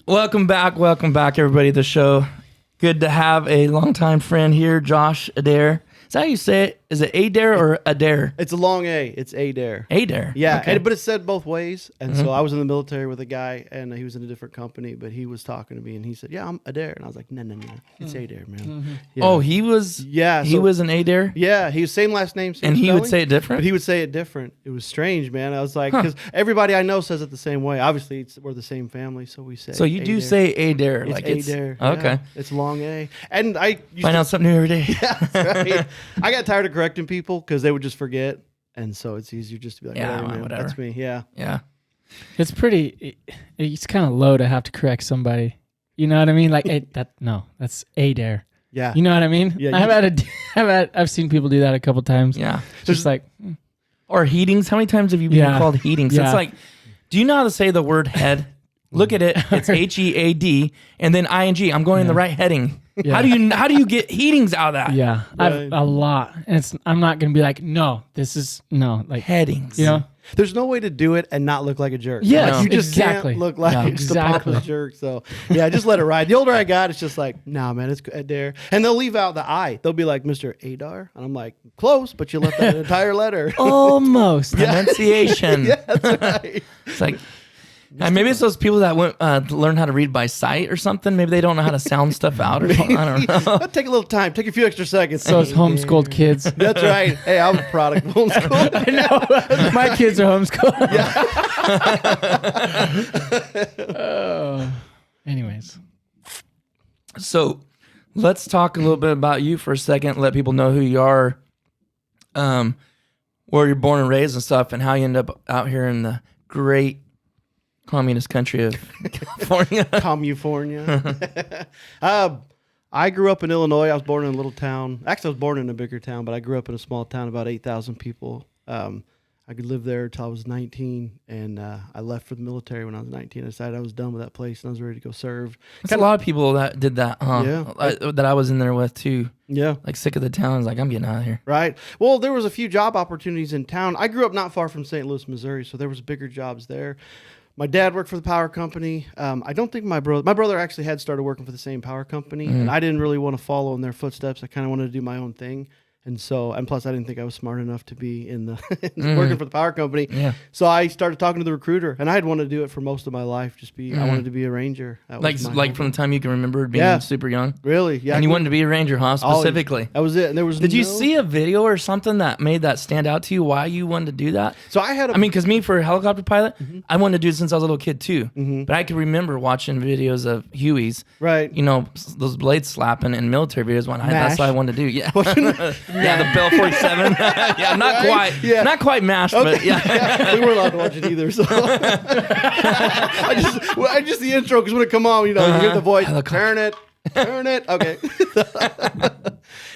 Welcome back, everybody, to the show. Good to have a longtime friend here, Josh Adair. Is that how you say it? Is it Adair or Adair? It's a long A. It's Adair. Adair. Yeah, okay. but it's said both ways. And so I was in the military with a guy, and he was in a different company, but he was talking to me, and he said, "Yeah, I'm Adair," and I was like, "No, it's Adair, man." Yeah. Oh, he was. Yeah, he was an Adair. Yeah, he was same last name, same and he spelling, would say it different. but he would say it different. It was strange, man. I was like, because everybody I know says it the same way. Obviously, we're the same family, so we say. So you do Adair. say Adair, It's like Adair. it's okay. Yeah, it's long A, and I used Find out something new every day. Yeah, that's right. I got tired of correcting people because they would just forget, and so it's easier just to be like, Yeah, whatever, man, whatever. that's me. Yeah, Yeah. It's pretty. It's kind of low to have to correct somebody. You know what I mean? Like that's Adair. yeah. You know what I mean? Yeah, I've seen people do that a couple times. Yeah. It's just like Or heatings. How many times have you been Yeah. called heatings? Yeah. It's like, do you know how to say the word head? Look at it. It's HEAD and then ING. I'm going in the right heading. Yeah. How do you get heatings out of that? yeah, Right. I've a lot, and I'm not gonna be like like Headings. you know. There's no way to do it and not look like a jerk. Yes, Like, you just exactly. can't look like Yeah, just a pompous exactly. jerk. So yeah, just let it ride. The older I got, it's just like, nah, man, it's Adair. And they'll leave out the I. They'll be like, Mr. Adar, and I'm like, close, but you left that entire letter. Almost. Pronunciation. Yeah, that's right. It's like, maybe it's those people that went learn how to read by sight or something. Maybe they don't know how to sound stuff out or something. I don't know. Take a little time. Take a few extra seconds. So it's homeschooled kids. That's right. Hey, I'm a product of homeschool. I know. My kids are homeschooled. Oh. Anyways. So let's talk a little bit about you for a second. Let people know who you are, where you're born and raised and stuff, and how you end up out here in the great communist country of California. California. I grew up in Illinois. I was born in a little town. Actually, I was born in a bigger town, but I grew up in a small town, about 8,000 people. I could live there until I was 19, and I left for the military when I was 19. I decided I was done with that place, and I was ready to go serve. There's a lot of people that did that, huh? Yeah. That I was in there with too. Yeah. Like sick of the town. I was like, I'm getting out of here. Right. Well, there was a few job opportunities in town. I grew up not far from St. Louis, Missouri, so there was bigger jobs there. My dad worked for the power company. I don't think my brother actually had started working for the same power company, and I didn't really want to follow in their footsteps. I kind of wanted to do my own thing. And plus I didn't think I was smart enough to be in the working for the power company. Yeah. So I started talking to the recruiter, and I had wanted to do it for most of my life. I wanted to be a ranger. That was my Like whole from the time you can remember being Yeah. super young. really, yeah. And you wanted to be a ranger, huh? Specifically. That was it. And there was Did you see a video or something that made that stand out to you? Why you wanted to do that? So I had. I mean, because me for a helicopter pilot, I wanted to do it since I was a little kid too. But I could remember watching videos of Hueys, right. you know, those blades slapping in military videos. That's MASH. what I wanted to do. Yeah, yeah, the Bell 47. Yeah, not quite, Yeah. not quite MASH, but yeah. Yeah, we weren't allowed to watch it either. So I just the intro because when it come on, you know, you hear the voice. Helicopter. Turn it. Okay.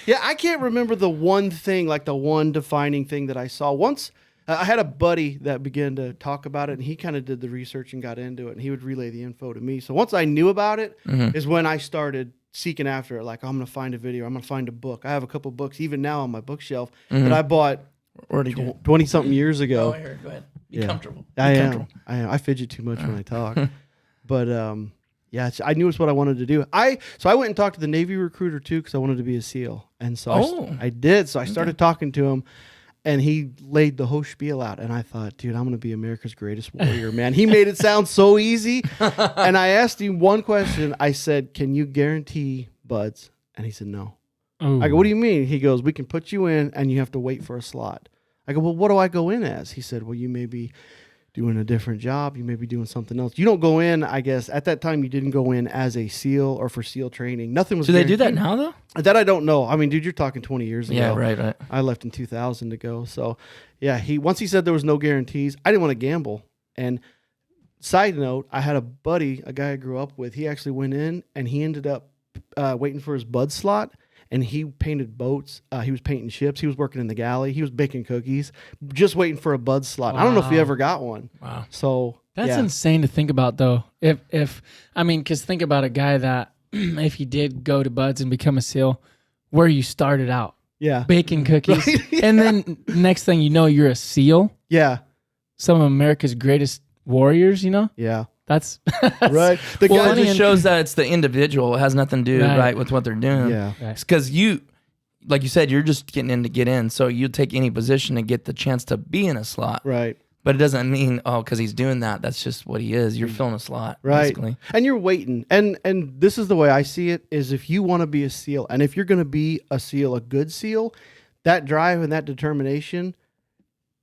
Yeah, I can't remember the one thing, like the one defining thing that I saw once. I had a buddy that began to talk about it, and he kind of did the research and got into it, and he would relay the info to me. So once I knew about it, is when I started seeking after it. Like, I'm going to find a video. I'm going to find a book. I have a couple books, even now on my bookshelf, that I bought Where did you? 20-something years ago. Oh, here, go ahead. Be Yeah. comfortable. I Be am. comfortable. I am. I fidget too much when I talk. But yeah, I knew it's what I wanted to do. So I went and talked to the Navy recruiter too because I wanted to be a SEAL, and so I did. So I started talking to him, and he laid the whole spiel out, and I thought, dude, I'm going to be America's greatest warrior, man. He made it sound so easy, and I asked him one question. I said, "Can you guarantee buds?" And he said, "No." Ooh. I go, "What do you mean?" He goes, "We can put you in, and you have to wait for a slot." I go, "Well, what do I go in as?" He said, "Well, you may be doing a different job. You may be doing something else. You don't go in, I guess, at that time, you didn't go in as a SEAL or for SEAL training. Nothing was Do they do that guaranteed. now though? That I don't know. I mean, dude, you're talking 20 years ago. Yeah, right. I left in 2000 to go. So, yeah, once he said there was no guarantees, I didn't want to gamble. And side note, I had a buddy, a guy I grew up with. He actually went in, and he ended up waiting for his bud slot. And he painted boats. He was painting ships. He was working in the galley. He was baking cookies, just waiting for a bud slot. I don't know if he Wow. ever got one. Wow. So That's yeah. insane to think about, though. Because think about a guy that if he did go to Buds and become a SEAL, where you started out Yeah. baking cookies, Right? Yeah. and then next thing you know, you're a SEAL, Yeah. some of America's greatest warriors. You know, Yeah. That's right. The Well, guy it funny just and- shows that it's the individual. It has nothing to do Right. with what they're doing. Yeah. Right. Because you, like you said, you're just getting in to get in. So you take any position to get the chance to be in a slot. Right. But it doesn't mean, because he's doing that. That's just what he is. You're filling a slot, Right. basically. And you're waiting. And this is the way I see it, is if you want to be a SEAL, and if you're going to be a SEAL, a good SEAL, that drive and that determination,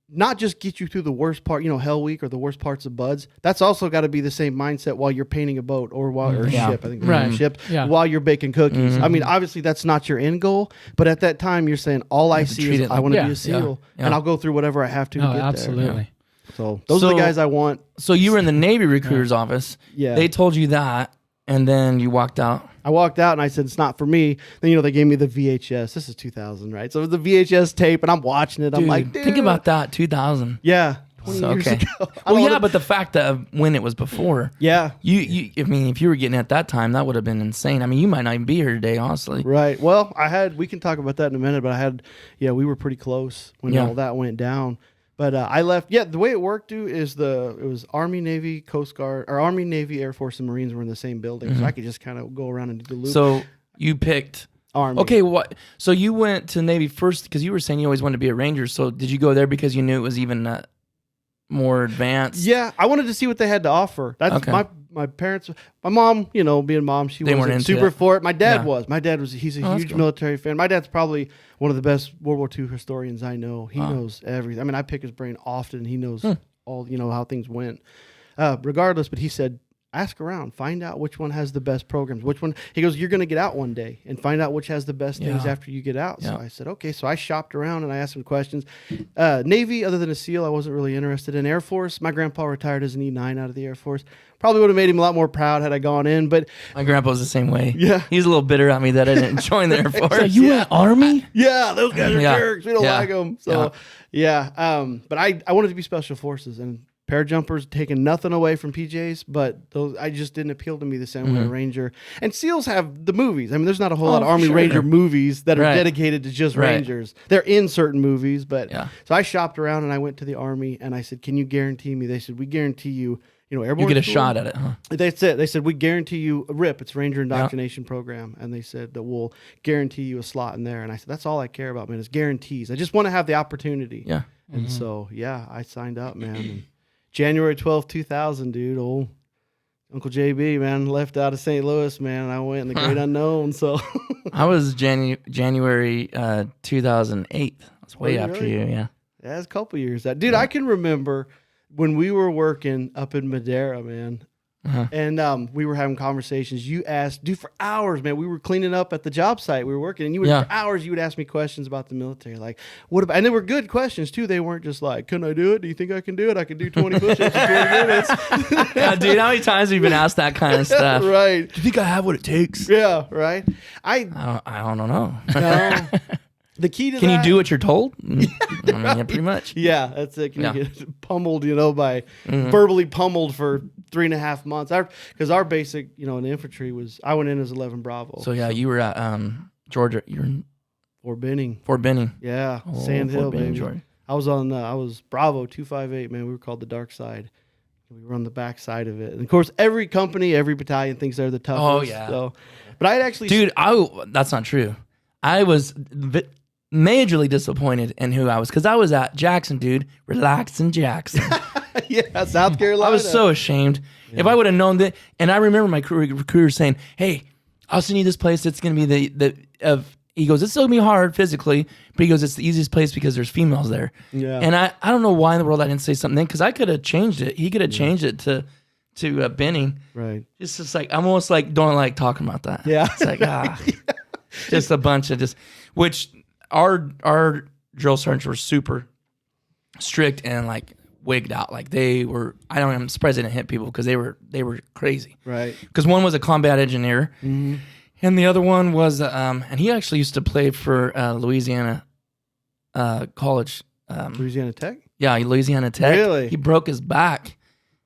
not just get you through the worst part, Hell Week or the worst parts of Buds. That's also got to be the same mindset while you're painting a boat or a Yeah. ship. I think Right. ship Yeah. while you're baking cookies. I mean, obviously that's not your end goal, but at that time you're saying all I have to see treat is it I like- want to Yeah. be a SEAL, Yeah. and I'll go through whatever I have to No, get absolutely. there. So those are the So- guys I want. So you were in the Navy recruiter's office. Yeah. They told you that, and then you walked out. I walked out and I said, it's not for me. Then, they gave me the VHS. This is 2000, right? So it was the VHS tape and I'm watching it. I'm like, dude. think about that, 2000. Yeah. 20 So, years okay. ago. I Well, don't yeah, wanna- but the fact that of when it was before, yeah. I mean, if you were getting it at that time, that would have been insane. I mean, you might not even be here today, honestly. Right. Well, we can talk about that in a minute, but we were pretty close when Yeah. all that went down. But I left. Yeah, the way it worked, dude, is it was Army, Navy, Coast Guard, or Army, Navy, Air Force, and Marines were in the same building, so I could just kind of go around and do the loop. So you picked. Army. Okay, what? So you went to Navy first because you were saying you always wanted to be a Ranger. So did you go there because you knew it was even more advanced? Yeah, I wanted to see what they had to offer. That's Okay. my parents. My mom, being mom, she They weren't wasn't into super it. for it. My dad Yeah. was. My dad was. He's a Oh, that's huge cool. military fan. My dad's probably one of the best World War II historians I know. He knows everything. I mean, I pick his brain often. He knows all how things went. Regardless, but he said, ask around, find out which one has the best programs. Which one? He goes, you're going to get out one day and find out which has the best things Yeah. after you get out. So Yeah. I said, okay. So I shopped around and I asked some questions. Navy, other than a SEAL, I wasn't really interested in. Air Force, my grandpa retired as an E9 out of the Air Force. Probably would have made him a lot more proud had I gone in, but My grandpa was the same way. Yeah. He's a little bitter at me that I didn't join the Air Force. So you went Army? yeah, those guys are Yeah. jerks. We don't Yeah. like them. So but I wanted to be Special Forces, and parajumpers taking nothing away from PJs, but those I just didn't appeal to me the same way a Ranger. And SEALs have the movies. I mean, there's not a whole lot of for Army sure. Ranger movies that are Right. dedicated to just Right. Rangers. They're in certain movies, but Yeah. so I shopped around and I went to the Army and I said, "Can you guarantee me?" They said, "We guarantee you." Airborne You get a School. shot at it, huh? That's it. They said, we guarantee you a RIP. It's Ranger Indoctrination Program. And they said that we'll guarantee you a slot in there. And I said, that's all I care about, man, is guarantees. I just want to have the opportunity. Yeah. And so, I signed up, man. And January 12th, 2000, dude, old Uncle JB, man, left out of St. Louis, man. And I went in the great unknown. So, I was January 2008. That's way Oh, after really? you, yeah. yeah, it's a couple years. Dude, I can remember when we were working up in Madera, man. And we were having conversations. You asked, dude, for hours, man. We were cleaning up at the job site. We were working, and for hours, you would ask me questions about the military. Like, what about? And they were good questions too. They weren't just like, "Can I do it? Do you think I can do it? I can do 20 push-ups in 20 minutes." Yeah, dude, how many times have you been asked that kind of stuff? Right? Do you think I have what it takes? Yeah. Right. I don't know. No. The key to Can that, you do what you're told? I mean, yeah, pretty much. Yeah, that's it. Can Yeah. you get pummeled, by verbally pummeled for 3.5 months? Because our basic, in the infantry I went in as 11 Bravo. So yeah, you were at Georgia. You're in Fort Benning. Fort Benning. Yeah, Oh, Sand Hill, Fort Benning, baby. Georgia. I was Bravo 258, man. We were called the Dark Side. We were on the back side of it. And of course, every company, every battalion thinks they're the toughest. Oh, yeah. So, but I'd actually, Dude, that's not true. I was majorly disappointed in who I was because I was at Jackson, dude. Relax in Jackson. yeah, South Carolina. I was so ashamed. If I would have known that, and I remember my recruiter saying, "Hey, I'll send you this place. It's going to be he goes, it's still going to be hard physically, but he goes, it's the easiest place because there's females there." Yeah. And I don't know why in the world I didn't say something then because I could have changed it. He could have changed it to Benning. Right. It's just like, I'm almost like, don't like talking about that. Yeah. It's like, just a bunch of which our drill sergeants were super strict and like wigged out. Like I'm surprised they didn't hit people because they were crazy. Right. Because one was a combat engineer and the other one was, and he actually used to play for Louisiana College. Louisiana Tech? Yeah, Louisiana Tech. Really? He broke his back.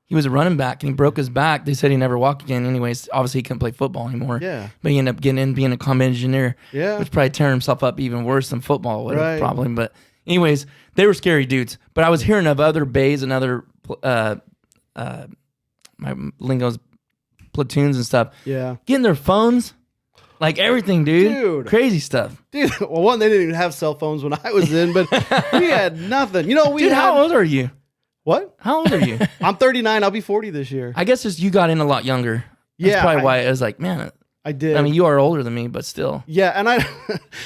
He was a running back and he broke his back. They said he never walked again. Anyways, obviously he couldn't play football anymore. Yeah. But he ended up getting in, being a combat engineer. Yeah. Which probably tearing himself up even worse than football would have Right. probably. But anyways, they were scary dudes. But I was hearing of other bays and other my lingo's platoons and stuff. Yeah. Getting their phones, like everything, dude. Crazy stuff. Dude, well, one, they didn't even have cell phones when I was in, but we had nothing. You know, how old are you? What? How old are you? I'm 39. I'll be 40 this year. I guess just you got in a lot younger. That's probably why it was like, man. I did. I mean, you are older than me, but still. Yeah, and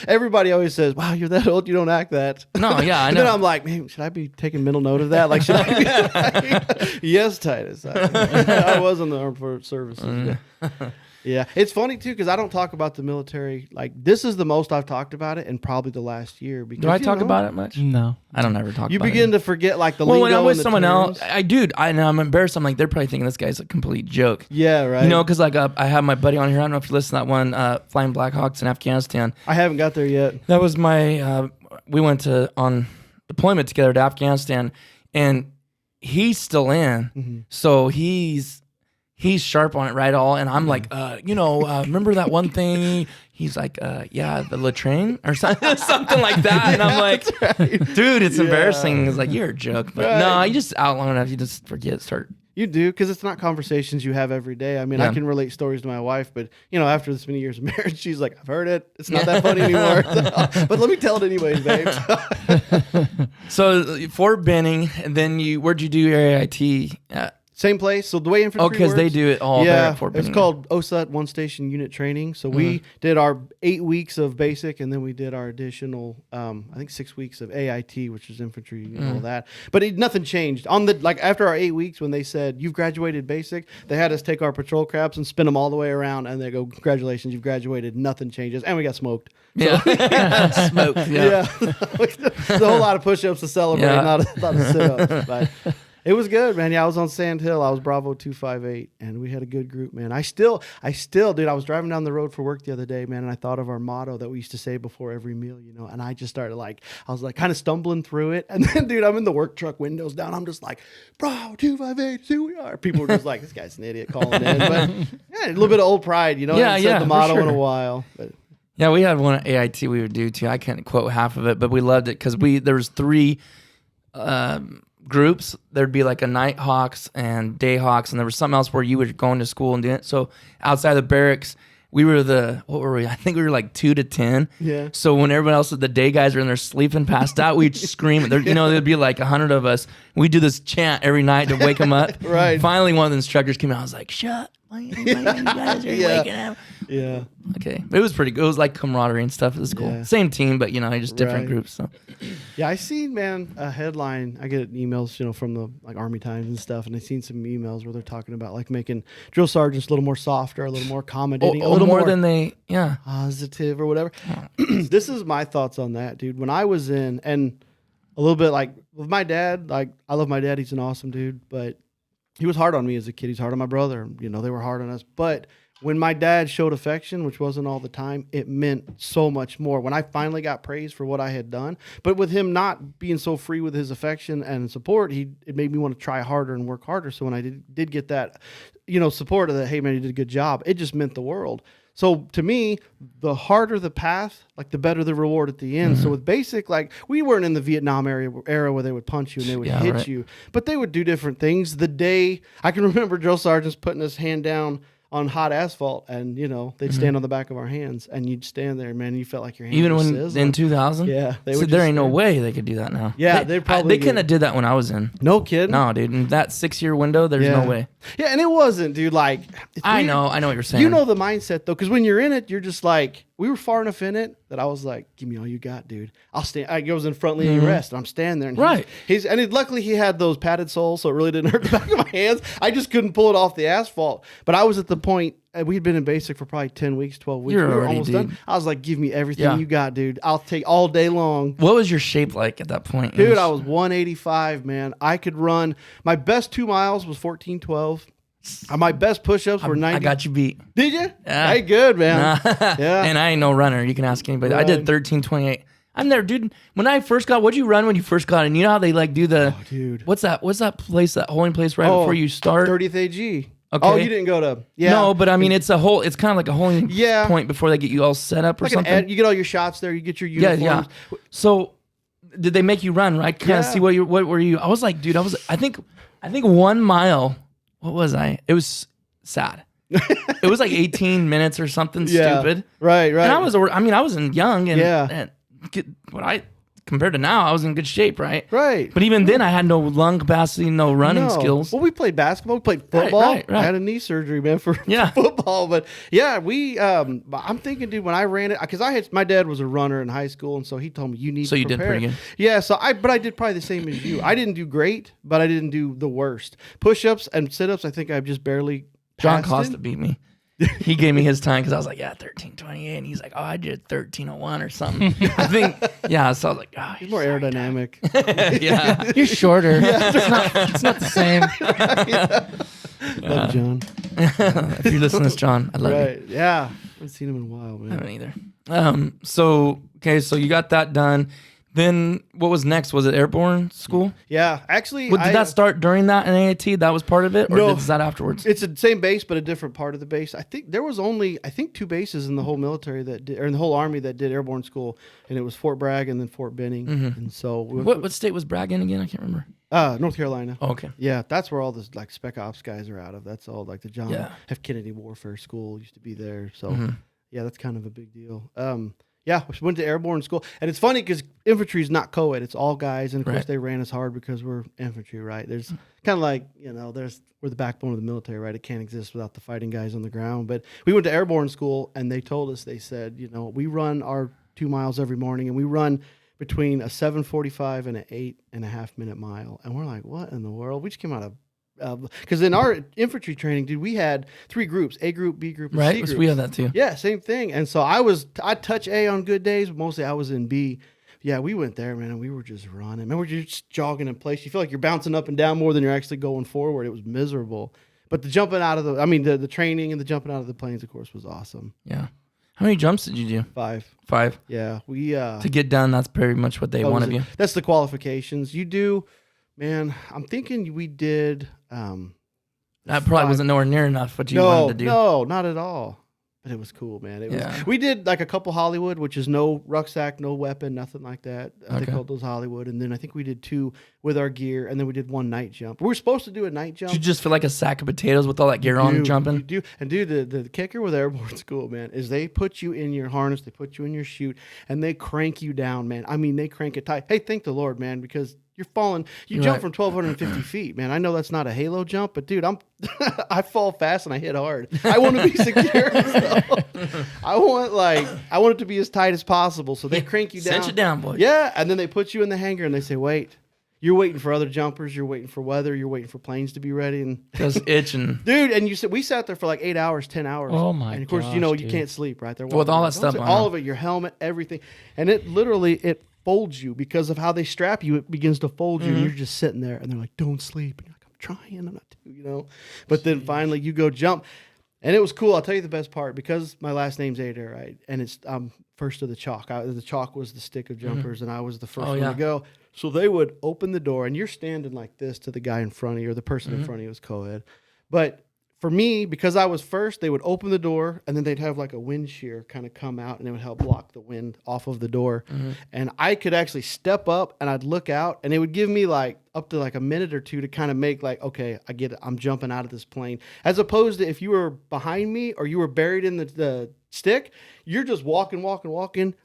everybody always says, wow, you're that old, you don't act that. No, yeah, I know. Then I'm like, man, should I be taking mental note of that? Like, should I be like, yes, Titus. I was in the armed services. Yeah, it's funny, too, because I don't talk about the military. Like, this is the most I've talked about it in probably the last year. Because, do I talk about it much? No. I don't ever talk about it. You begin to forget, like, the lingo when I'm with someone terms. else, I'm embarrassed. I'm like, they're probably thinking this guy's a complete joke. Yeah, right. You know, because, like, I have my buddy on here. I don't know if you listen to that one, Flying Blackhawks in Afghanistan. I haven't got there yet. That was my, we went on deployment together to Afghanistan, and he's still in. Mm-hmm. So he's sharp on it, right? And I'm like, remember that one thing? He's like, yeah, the latrine or something like that. And I'm like, dude, it's embarrassing. It's like, you're a joke. But no, you just out long enough, you just forget, You do, because it's not conversations you have every day. I mean, I can relate stories to my wife, but, after this many years of marriage, she's like, I've heard it. It's not that funny anymore. But let me tell it anyways, babe. So, Fort Benning, and then where'd you do your AIT at? Same place. So the way infantry because works, they do it all there at Fort Benning. It's called OSUT, One Station Unit Training. So we did our 8 weeks of basic, and then we did our additional, I think 6 weeks of AIT, which is infantry and all that. But nothing changed. After our 8 weeks, when they said, you've graduated basic, they had us take our patrol craps and spin them all the way around, and they go, congratulations, you've graduated. Nothing changes. And we got smoked. Yeah. Smoked. Yeah. There's a whole lot of push-ups to celebrate, not a sit-up. But it was good, man. Yeah, I was on Sand Hill. I was Bravo 258, and we had a good group, man. I still, dude, I was driving down the road for work the other day, man, and I thought of our motto that we used to say before every meal, and I just started I was kind of stumbling through it. And then, dude, I'm in the work truck, windows down. I'm just like, Bravo 258, here we are. People were just like, this guy's an idiot calling in. But yeah, a little bit of old pride, I haven't said the motto in a while. But yeah, we had one at AIT we would do too. I can't quote half of it, but we loved it because there was 3 groups. There'd be like a night hawks and day hawks, and there was something else where you were going to school and doing it. So outside the barracks, we were what were we? I think we were like 2 to 10. Yeah. So when everyone else, the day guys are in there sleeping, passed out, we'd scream. There'd be like 100 of us. We'd do this chant every night to wake them up. Right. Finally, one of the instructors came out. I was like, shut. You guys are waking up. Yeah. Okay. It was pretty good. It was like camaraderie and stuff at school. Yeah. Same team, but just different groups. So. Yeah, I seen, man, a headline. I get emails, from the Army Times and stuff, and I seen some emails where they're talking about making drill sergeants a little more softer, a little more accommodating, a little more than they, positive or whatever. This is my thoughts on that, dude. When I was in, and a little bit with my dad, I love my dad. He's an awesome dude, but he was hard on me as a kid. He's hard on my brother. They were hard on us. But when my dad showed affection, which wasn't all the time, it meant so much more. When I finally got praised for what I had done, but with him not being so free with his affection and support, it made me want to try harder and work harder. So when I did get that, support of that, hey man, you did a good job, it just meant the world. So to me, the harder the path, the better the reward at the end. Mm-hmm. So with basic, we weren't in the Vietnam era where they would punch you and they would hit you, but they would do different things. The day I can remember drill sergeants putting his hand down on hot asphalt, and they'd stand on the back of our hands, and you'd stand there, man. And you felt like your hands were sizzling. In 2000, yeah, there ain't no way they could do that now. Yeah, they couldn't have did that when I was in. No kidding. No, dude. In that 6-year window, there's no way. Yeah, and it wasn't, dude. I know what you're saying. You know the mindset though, because when you're in it, you're just we were far enough in it that I was like, "Give me all you got, dude. I'll stand." I goes in front leaning rest, and I'm standing there. And luckily he had those padded soles, so it really didn't hurt the back of my hands. I just couldn't pull it off the asphalt. But I was at the point. We'd been in basic for probably 10 weeks, 12 weeks. We were almost done. I was like, give me everything you got, dude. I'll take all day long. What was your shape like at that point? Dude, I was 185, man. I could run. My best 2 miles was 14:12. My best push-ups were 90. I got you beat. Did you? Yeah. Hey, good, man. Yeah. And I ain't no runner. You can ask anybody. Right. I did 13:28. I'm there, dude. When I first got, what'd you run when you first got in? You know how they do the, dude. What's that place, that holding place right before you start? 30th AG. Okay. Oh, you didn't go to... Yeah. No, but I mean, it's kind of like a holding point before they get you all set up or something. You get all your shots there. You get your uniforms. Yeah. So, did they make you run, right? Kind of see what were you... I was like, dude, I think 1 mile what was I? It was sad. It was like 18 minutes or something stupid. Right. And I was young and compared to now, I was in good shape, right? Right. But even then, I had no lung capacity, no running skills. Well, we played basketball, we played football. Right. I had a knee surgery, man, for football. But yeah, I'm thinking, dude, when I ran it, because my dad was a runner in high school, and so he told me you need. So to you prepare. Did pretty good. Yeah. But I did probably the same as you. I didn't do great, but I didn't do the worst. Push-ups and sit-ups, I think I just barely. John Costa beat me. He gave me his time because I was like, 13:28, and he's like, I did 13:01 or something. I think, so I was like, he's more aerodynamic. Yeah, you're shorter. It's not the same. Love John. If you listen to this, John, I love you. Yeah, I haven't seen him in a while, man. I haven't either. So you got that done. Then what was next? Was it Airborne School? Yeah, actually. Did that start during that in AAT? That was part of it? Or is that afterwards? It's the same base, but a different part of the base. I think there was only, 2 bases in the whole military or in the whole Army that did Airborne School, and it was Fort Bragg and then Fort Benning. Mm-hmm. And so. What state was Bragg in again? I can't remember. North Carolina. Oh, okay. Yeah, that's where all the Spec Ops guys are out of. That's all the John F. Kennedy Warfare School used to be there. So, yeah, that's kind of a big deal. Yeah, we went to Airborne School. And it's funny because infantry is not co-ed. It's all guys. And, of course, they ran us hard because we're infantry, right? There's kind of like, we're the backbone of the military, right? It can't exist without the fighting guys on the ground. But we went to Airborne School, and they told us, they said, we run our 2 miles every morning, and we run between a 7:45 and an 8.5-minute mile. And we're like, what in the world? We just came out of because in our infantry training, dude, we had 3 groups: A group, B group, and C group. We had that too. Yeah, same thing. And so I'd touch A on good days, but mostly I was in B. Yeah, we went there, man, and we were just running. Man, we're just jogging in place. You feel like you're bouncing up and down more than you're actually going forward. It was miserable. But the jumping out of the training and the jumping out of the planes, of course, was awesome. Yeah. How many jumps did you do? 5. 5? Yeah. To get done, that's pretty much what they want of you. That's the qualifications. You do, man, I'm thinking we did... that probably wasn't nowhere near enough what you wanted to do. No, not at all. But it was cool, man. We did like a couple Hollywood, which is no rucksack, no weapon, nothing like that. They called those Hollywood. And then I think we did 2 with our gear, and then we did 1 night jump. We were supposed to do a night jump. Did you just feel like a sack of potatoes with all that gear on jumping? You do. And dude, the kicker with Airborne School, man, is they put you in your harness, they put you in your chute, and they crank you down, man. I mean, they crank it tight. Hey, thank the Lord, man, because you're falling. You jump from 1,250 feet, man. I know that's not a halo jump, but dude, I fall fast and I hit hard. I want to be secure. So I want it to be as tight as possible. So they crank you down. Cinch it down, boy. Yeah, and then they put you in the hangar and they say, wait. You're waiting for other jumpers. You're waiting for weather. You're waiting for planes to be ready. And just itching, dude. And we sat there for like 8 hours, 10 hours. Oh my! And of course, dude. you can't sleep right there. With all that stuff, all of it, your helmet, everything, and it literally folds you because of how they strap you. It begins to fold you, and you're just sitting there. And they're like, "Don't sleep." And you're like, "I'm trying. I'm not to," But then finally, you go jump, and it was cool. I'll tell you the best part because my last name's Adair, right? And it's first of the chalk. The chalk was the stick of jumpers, and I was the first one to go. So they would open the door, and you're standing like this to the guy in front of you, or the person in front of you was co-ed. But for me, because I was first, they would open the door, and then they'd have like a wind shear kind of come out, and it would help block the wind off of the door. And I could actually step up, and I'd look out, and it would give me like up to like a minute or two to kind of make like, okay, I get it. I'm jumping out of this plane. As opposed to if you were behind me or you were buried in the stick, you're just walking,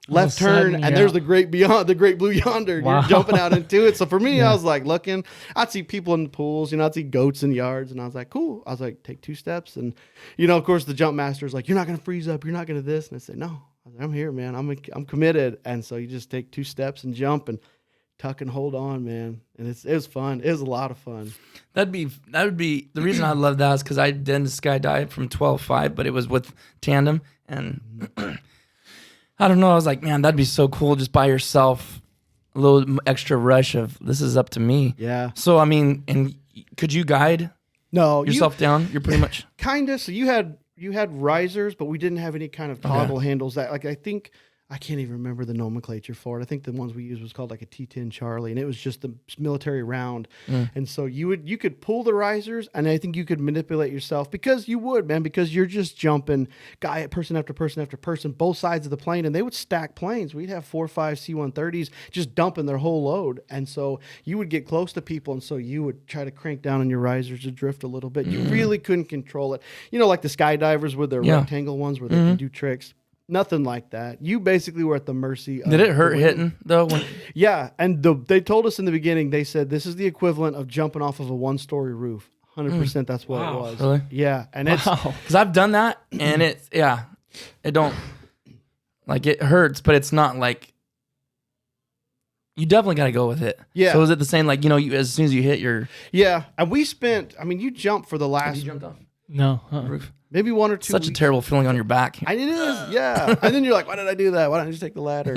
left turn, and there's the great blue yonder. Wow. You're jumping out into it. So for me, I was like looking. I'd see people in the pools, I'd see goats in yards, and I was like, cool. I was like, take 2 steps, and of course the jump master's like, you're not gonna freeze up, you're not gonna this, and I said, no, I was like, I'm here, man. I'm committed, and so you just take 2 steps and jump and tuck and hold on, man. And it was fun. It was a lot of fun. That would be the reason I love that is because I did skydive from 12.5, but it was with tandem. And I don't know. I was like, man, that'd be so cool just by yourself. A little extra rush of this is up to me. Yeah. So, I mean, and could you guide yourself down? You're pretty much. Kind of. So you had risers, but we didn't have any kind of toggle handles that, like, I think I can't even remember the nomenclature for it. I think the ones we used was called like a T10 Charlie, and it was just the military round. And so you could pull the risers, and I think you could manipulate yourself because you're just jumping person after person after person, both sides of the plane, and they would stack planes. We'd have 4 or 5 C-130s just dumping their whole load, and so you would get close to people, and so you would try to crank down on your risers to drift a little bit. You really couldn't control it. You know, like the skydivers with their rectangle ones where they can do tricks. Nothing like that. You basically were at the mercy of... Did it hurt hitting, though? Yeah, and they told us in the beginning, they said, this is the equivalent of jumping off of a 1-story roof. 100% that's what it was. Really? Yeah. And it's... Because I've done that, and it don't... Like, it hurts, but it's not like... You definitely got to go with it. Yeah. So is it the same, like, as soon as you hit your... Yeah, and we spent... I mean, you jumped for the last... Have you jumped off? No. Roof? Maybe 1 or 2 Such weeks. a terrible feeling on your back. It is, yeah. And then you're like, why did I do that? Why don't I just take the ladder?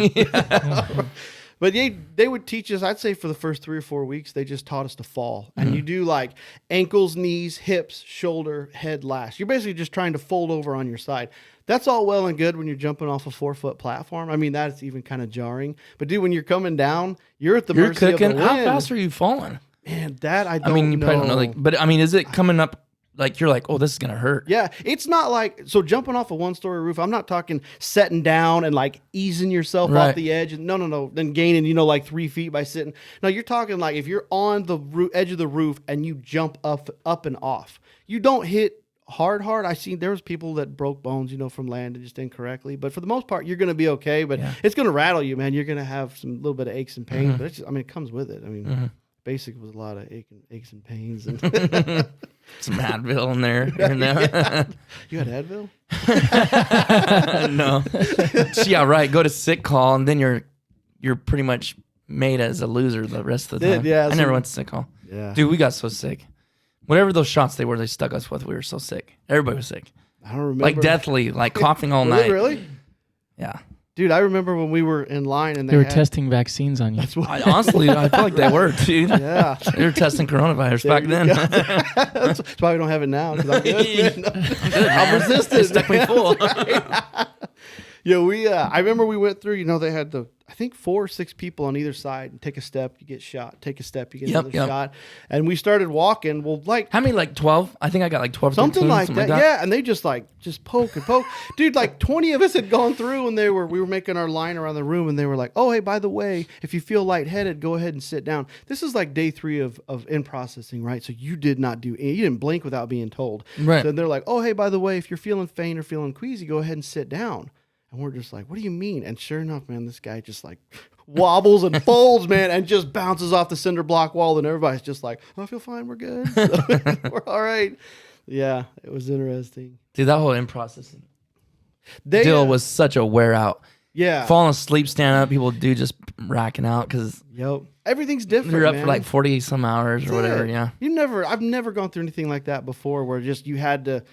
But they would teach us, I'd say for the first 3 or 4 weeks, they just taught us to fall. And you do like ankles, knees, hips, shoulder, head, last. You're basically just trying to fold over on your side. That's all well and good when you're jumping off a 4-foot platform. I mean, that's even kind of jarring. But dude, when you're coming down, you're at the mercy of the wind. How fast are you falling? Man, that I don't know. I mean, you probably don't know. Like, but I mean, is it coming up? Like, you're like, oh, this is going to hurt. Yeah, it's not like, so jumping off a 1-story roof, I'm not talking setting down and like easing yourself off the edge. No. Then gaining, like 3 feet by sitting. No, you're talking like if you're on the edge of the roof and you jump up and off. You don't hit hard. I seen there was people that broke bones, from landing just incorrectly. But for the most part, you're going to be okay. But it's going to rattle you, man. You're going to have some little bit of aches and pains. But it's just, it comes with it. I mean, basic was a lot of aches and pains. And some Advil in there. Yeah. You had Advil? No. Yeah, right. Go to sick call, and then you're pretty much made as a loser the rest of the time. I never went to sick call. Yeah. Dude, we got so sick. Whatever those shots they stuck us with, we were so sick. Everybody was sick. I don't remember. Like deathly, like coughing all night. Really? Yeah. Dude, I remember when we were in line and they were testing vaccines on you. Honestly, I feel like they were, dude. Yeah. They were testing coronavirus back then. That's why we don't have it now. I'm good. I'm resistant. It stuck me full. Yeah, I remember we went through, they had I think 4 or 6 people on either side. And take a step, you get shot. Take a step, you get another shot. And we started walking. Well, like... How many, like 12? I think I got like 12 something 13, like something that. Like that. Yeah, and they just poke and poke. Dude, like 20 of us had gone through and we were making our line around the room and they were like, oh, hey, by the way, if you feel lightheaded, go ahead and sit down. This is like day 3 of in processing, right? So you didn't blink without being told. Right. So they're like, oh, hey, by the way, if you're feeling faint or feeling queasy, go ahead and sit down. And we're just like, what do you mean? And sure enough, man, this guy just like wobbles and folds, man, and just bounces off the cinder block wall. And everybody's just like, oh, I feel fine. We're good. So, we're all right. Yeah, it was interesting. Dude, that whole in processing deal was such a wear out. Yeah. Falling asleep, standing up, people do just racking out because everything's different. You're up man. for like 40 some hours or whatever. Yeah. I've never gone through anything like that before where just you had to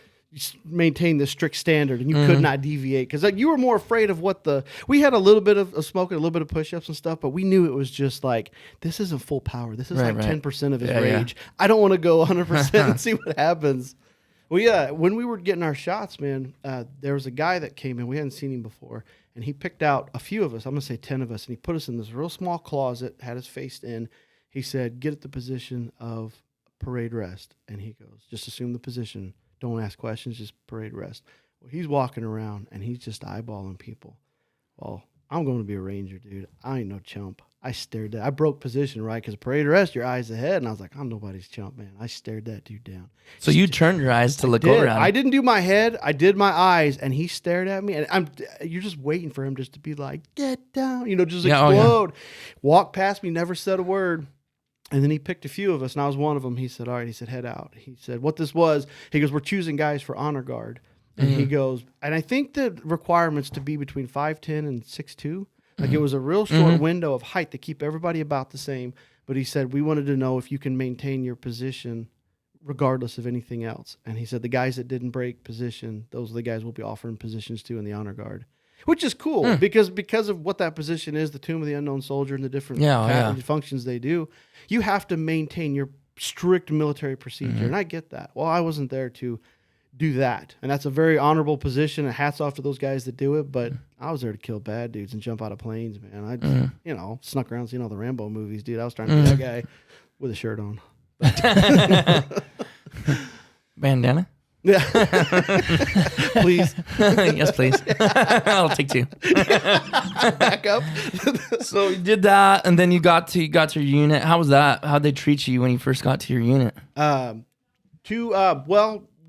maintain the strict standard and you could not deviate because you were more afraid of we had a little bit of smoke and a little bit of push-ups and stuff, but we knew it was just like, this isn't full power. This is 10% of his rage. I don't want to go 100% and see what happens. Well, yeah, when we were getting our shots, man, there was a guy that came in. We hadn't seen him before, and he picked out a few of us. I'm going to say 10 of us, and he put us in this real small closet, had us faced in. He said, get at the position of parade rest. And he goes, just assume the position. Don't ask questions, just parade rest. Well, he's walking around, and he's just eyeballing people. Well, I'm going to be a ranger, dude. I ain't no chump. I stared at. I broke position, right? Because parade rest, your eyes ahead. And I was like, I'm nobody's chump, man. I stared that dude down. So you turned your eyes to look over at him. I didn't do my head. I did my eyes, and he stared at me. And you're just waiting for him just to be like, get down, just explode. Walked past me, never said a word. And then he picked a few of us, and I was one of them. He said, all right, he said, head out. He said, what this was, he goes, we're choosing guys for honor guard. And he goes, and I think the requirements to be between 5'10" and 6'2". Like it was a real short window of height to keep everybody about the same. But he said, we wanted to know if you can maintain your position regardless of anything else. And he said, the guys that didn't break position, those are the guys we'll be offering positions to in the honor guard. Which is cool because of what that position is, the Tomb of the Unknown Soldier and the different functions they do. You have to maintain your strict military procedure, and I get that. Well, I wasn't there to do that. And that's a very honorable position, and hats off to those guys that do it. But I was there to kill bad dudes and jump out of planes, man. I just, you know, snuck around seeing all the Rambo movies, dude. I was trying to be that guy with a shirt on. Bandana? Yeah. Please. Yes, please. I'll take 2. Back up. So you did that, and then you got to your unit. How was that? How'd they treat you when you first got to your unit?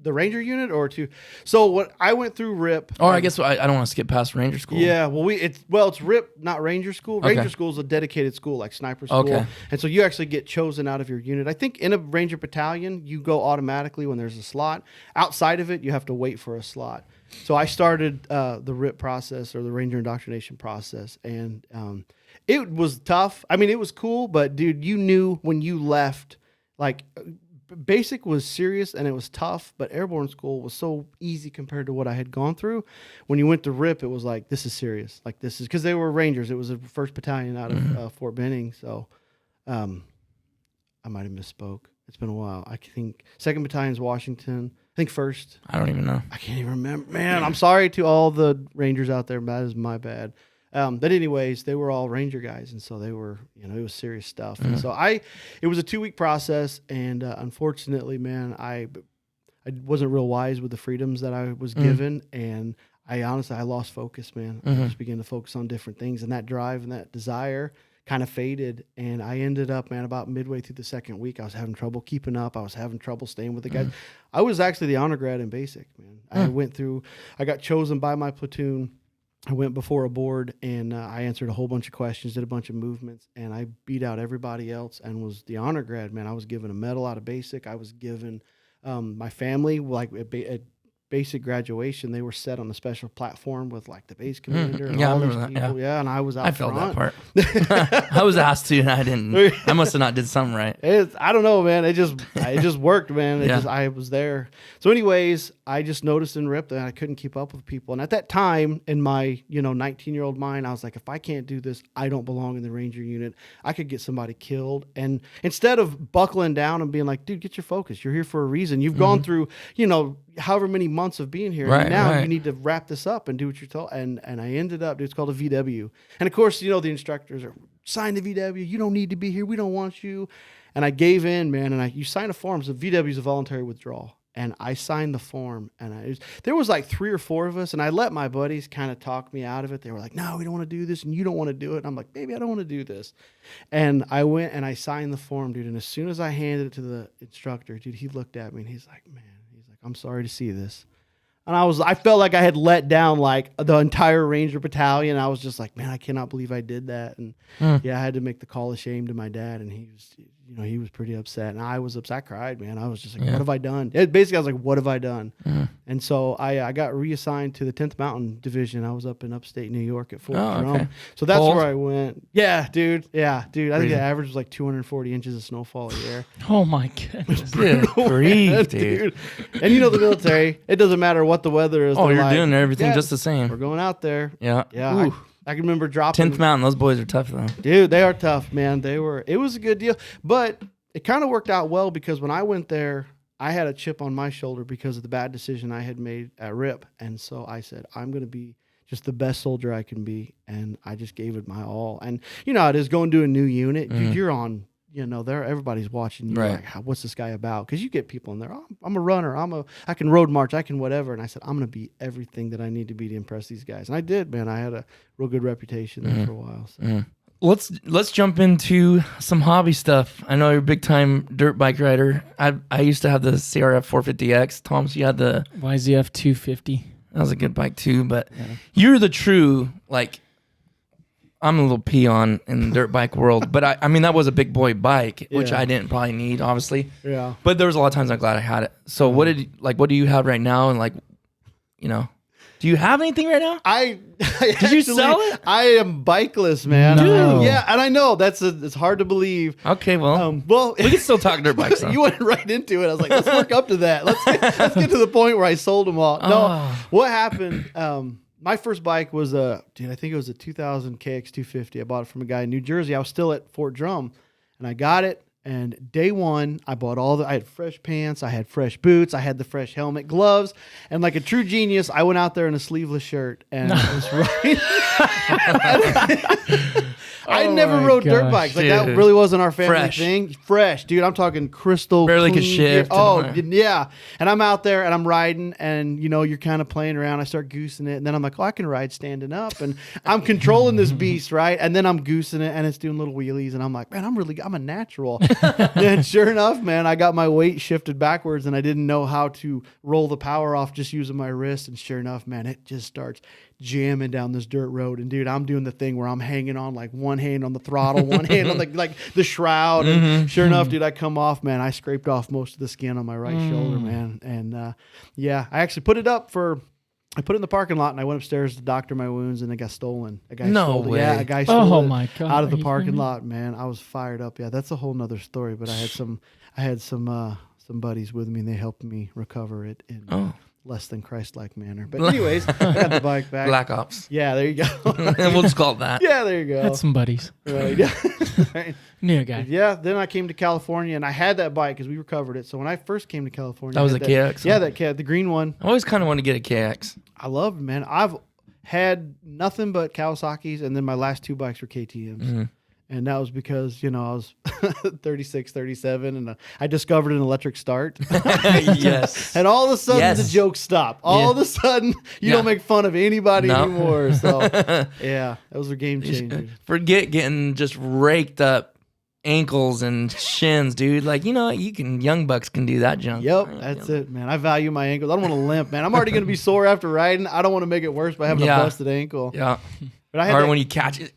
The Ranger unit or to, so what I went through RIP. Or I guess I don't want to skip past Ranger School. Yeah, well, it's RIP, not Ranger School. Ranger School is a dedicated school like Sniper School. Okay. And so you actually get chosen out of your unit. I think in a Ranger battalion, you go automatically when there's a slot. Outside of it, you have to wait for a slot. So I started the RIP process, or the Ranger indoctrination process, and it was tough. I mean, it was cool, but dude, you knew when you left, like, basic was serious and it was tough, but airborne school was so easy compared to what I had gone through. When you went to RIP, it was like, this is serious. Like, this is, because they were Rangers. It was the 1st Battalion out of Fort Benning. So I might have misspoke. It's been a while. I think 2nd Battalion's Washington. I think 1st. I don't even know. I can't even remember. Man, I'm sorry to all the Rangers out there. That is my bad. But anyways, they were all Ranger guys, and so they were, you know, it was serious stuff. And so it was a 2-week process, and unfortunately, man, I wasn't real wise with the freedoms that I was given, and I lost focus, man. I just began to focus on different things, and that drive and that desire kind of faded, and I ended up, man, about midway through the 2nd week, I was having trouble keeping up. I was having trouble staying with the guys. I was actually the honor grad in basic, man. I got chosen by my platoon. I went before a board, and I answered a whole bunch of questions, did a bunch of movements, and I beat out everybody else and was the honor grad, man. I was given a medal out of basic. I was given my family, like at basic graduation, they were set on a special platform with like the base commander and all these people. Yeah, and I was out I felt front. that part. I was asked to, and I didn't. I must have not did something right. I don't know, man. It just worked, man. I was there. So anyways, I just noticed in RIP that I couldn't keep up with people. And at that time, in my 19-year-old mind, I was like, if I can't do this, I don't belong in the Ranger unit. I could get somebody killed. And instead of buckling down and being like, dude, get your focus. You're here for a reason. You've gone through, however many months of being here. Right, and now right. you need to wrap this up and do what you're told. And I ended up, it's called a VW. And of course, the instructors are, sign the VW. You don't need to be here. We don't want you. And I gave in, man. And you sign a form. So VW is a voluntary withdrawal. And I signed the form. And there was like 3 or 4 of us. And I let my buddies kind of talk me out of it. They were like, no, we don't want to do this. And you don't want to do it. And I'm like, baby, I don't want to do this. And I went and I signed the form, dude. And as soon as I handed it to the instructor, dude, he looked at me and he's like, man, I'm sorry to see this. And I felt like I had let down like the entire Ranger battalion. I was just like, man, I cannot believe I did that. And I had to make the call of shame to my dad. And he was, he was pretty upset. And I was upset. I cried, man. I was just like, what have I done? Basically, I was like, what have I done? And so I got reassigned to the 10th Mountain Division. I was up in upstate New York at Fort Drum. Okay. So that's where I went. Yeah, dude. I think the average was like 240 inches of snowfall a year. Oh, my goodness. Good grief, dude. And the military, it doesn't matter what the weather is. Oh, you're doing everything just the same. We're going out there. Yeah. Yeah. I can remember dropping. 10th Mountain, those boys are tough, though. Dude, they are tough, man. It was a good deal. But it kind of worked out well because when I went there, I had a chip on my shoulder because of the bad decision I had made at RIP. And so I said, I'm going to be just the best soldier I can be. And I just gave it my all. And you know how it is going to a new unit. Dude, you're on, everybody's watching you. Right. Like, what's this guy about? Because you get people in there. Oh, I'm a runner. I can road march. I can whatever. And I said, I'm going to be everything that I need to be to impress these guys. And I did, man. I had a real good reputation there for a while. So. Let's jump into some hobby stuff. I know you're a big time dirt bike rider. I used to have the CRF 450X. Thomas, you had the YZF 250. That was a good bike too. But you're the true, like, I'm a little peon in the dirt bike world. But I mean that was a big boy bike, which I didn't probably need, obviously. Yeah. But there was a lot of times I'm glad I had it. So what do you have right now? And like, do you have anything right now? Did you sell it? I am bikeless, man. No. Yeah, and I know it's hard to believe. Okay, well, we can still talk dirt bikes. You went right into it. I was like, let's work up to that. Let's get to the point where I sold them all. No, what happened? My first bike was I think it was a 2000 KX 250. I bought it from a guy in New Jersey. I was still at Fort Drum, and I got it. And day one, I bought I had fresh pants, I had fresh boots, I had the fresh helmet, gloves, and like a true genius, I went out there in a sleeveless shirt and I was riding. I never rode dirt bikes. Like that really wasn't our family thing. Fresh, dude. I'm talking crystal barely clean could shift. Oh, yeah. And I'm out there and I'm riding and, you know, you're kind of playing around. I start goosing it. And then I'm like, oh, I can ride standing up. And I'm controlling this beast, right? And then I'm goosing it and it's doing little wheelies. And I'm like, man, I'm a natural. And sure enough, man, I got my weight shifted backwards and I didn't know how to roll the power off just using my wrist. And sure enough, man, it just starts jamming down this dirt road. And dude, I'm doing the thing where I'm hanging on like one hand on the throttle, one hand on the shroud. And sure enough, dude, I come off, man, I scraped off most of the skin on my right shoulder, man. And yeah, I actually put it in the parking lot and I went upstairs to doctor my wounds and it got stolen. A guy stole it. Yeah, a guy stole it out of the parking lot, man. I was fired up. Yeah, that's a whole nother story, but I had some buddies with me and they helped me recover it in less than Christ-like manner. But anyways, I got the bike back. Black Ops. Yeah, there you go. We'll just call it that. Yeah, there you go. Had some buddies. Right. Yeah. Right. New guy. Yeah, then I came to California and I had that bike because we recovered it. So when I first came to California, that was a KX. Yeah, the green one. I always kind of wanted to get a KX. I love it, man. I've had nothing but Kawasaki's, and then my last two bikes were KTM's. Mm-hmm. And that was because, you know, I was 36, 37, and I discovered an electric start. Yes. And all of a sudden, the jokes stop. All of a sudden, you don't make fun of anybody anymore. So, yeah, those are game changers. Forget getting just raked up ankles and shins, dude. Like, you know, young bucks can do that junk. Yep, that's it, man. I value my ankles. I don't want to limp, man. I'm already going to be sore after riding. I don't want to make it worse by having a busted ankle. Yeah. But I had when you catch it,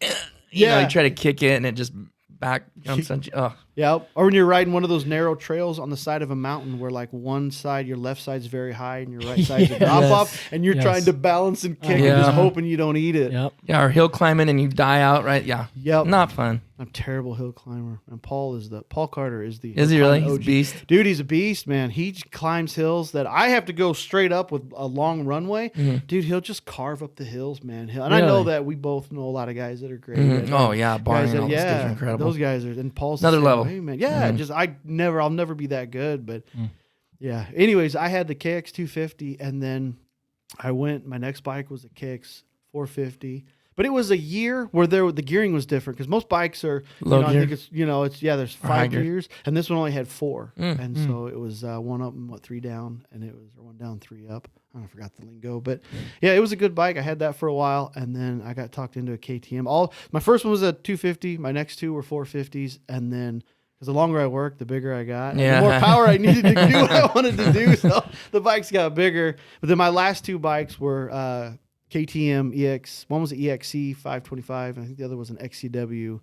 you know, you try to kick it and it just back jumps on you. Oh. Yeah, or when you're riding one of those narrow trails on the side of a mountain where like one side, your left side's very high and your right side's a drop off, and you're trying to balance and kick and just hoping you don't eat it. Yep. Yeah, or hill climbing and you die out, right? Yeah. Yep. Not fun. I'm a terrible hill climber. And Paul Carter is the Is he really? He's a beast. Dude, he's a beast, man. He climbs hills that I have to go straight up with a long runway. Mm-hmm. Dude, he'll just carve up the hills, man. And I know that we both know a lot of guys that are great. Mm-hmm. Oh yeah, barring all this are incredible. Those guys are, and Paul's another level. Way, man. Yeah, I'll never be that good, but yeah. Anyways, I had the KX 250, and then my next bike was a KX 450. But it was a year where the gearing was different because most bikes are low gear. I think it's there's 5 gears, and this one only had 4, and so it was 1 up and 3 down, and it was 1 down, 3 up. I forgot the lingo, but yeah, it was a good bike. I had that for a while, and then I got talked into a KTM. My first one was a 250. My next 2 were 450s, and then because the longer I worked, the bigger I got. Yeah. The more power I needed to do what I wanted to do, so the bikes got bigger. But then my last 2 bikes were KTM EX. One was an EXC 525, and I think the other was an XCW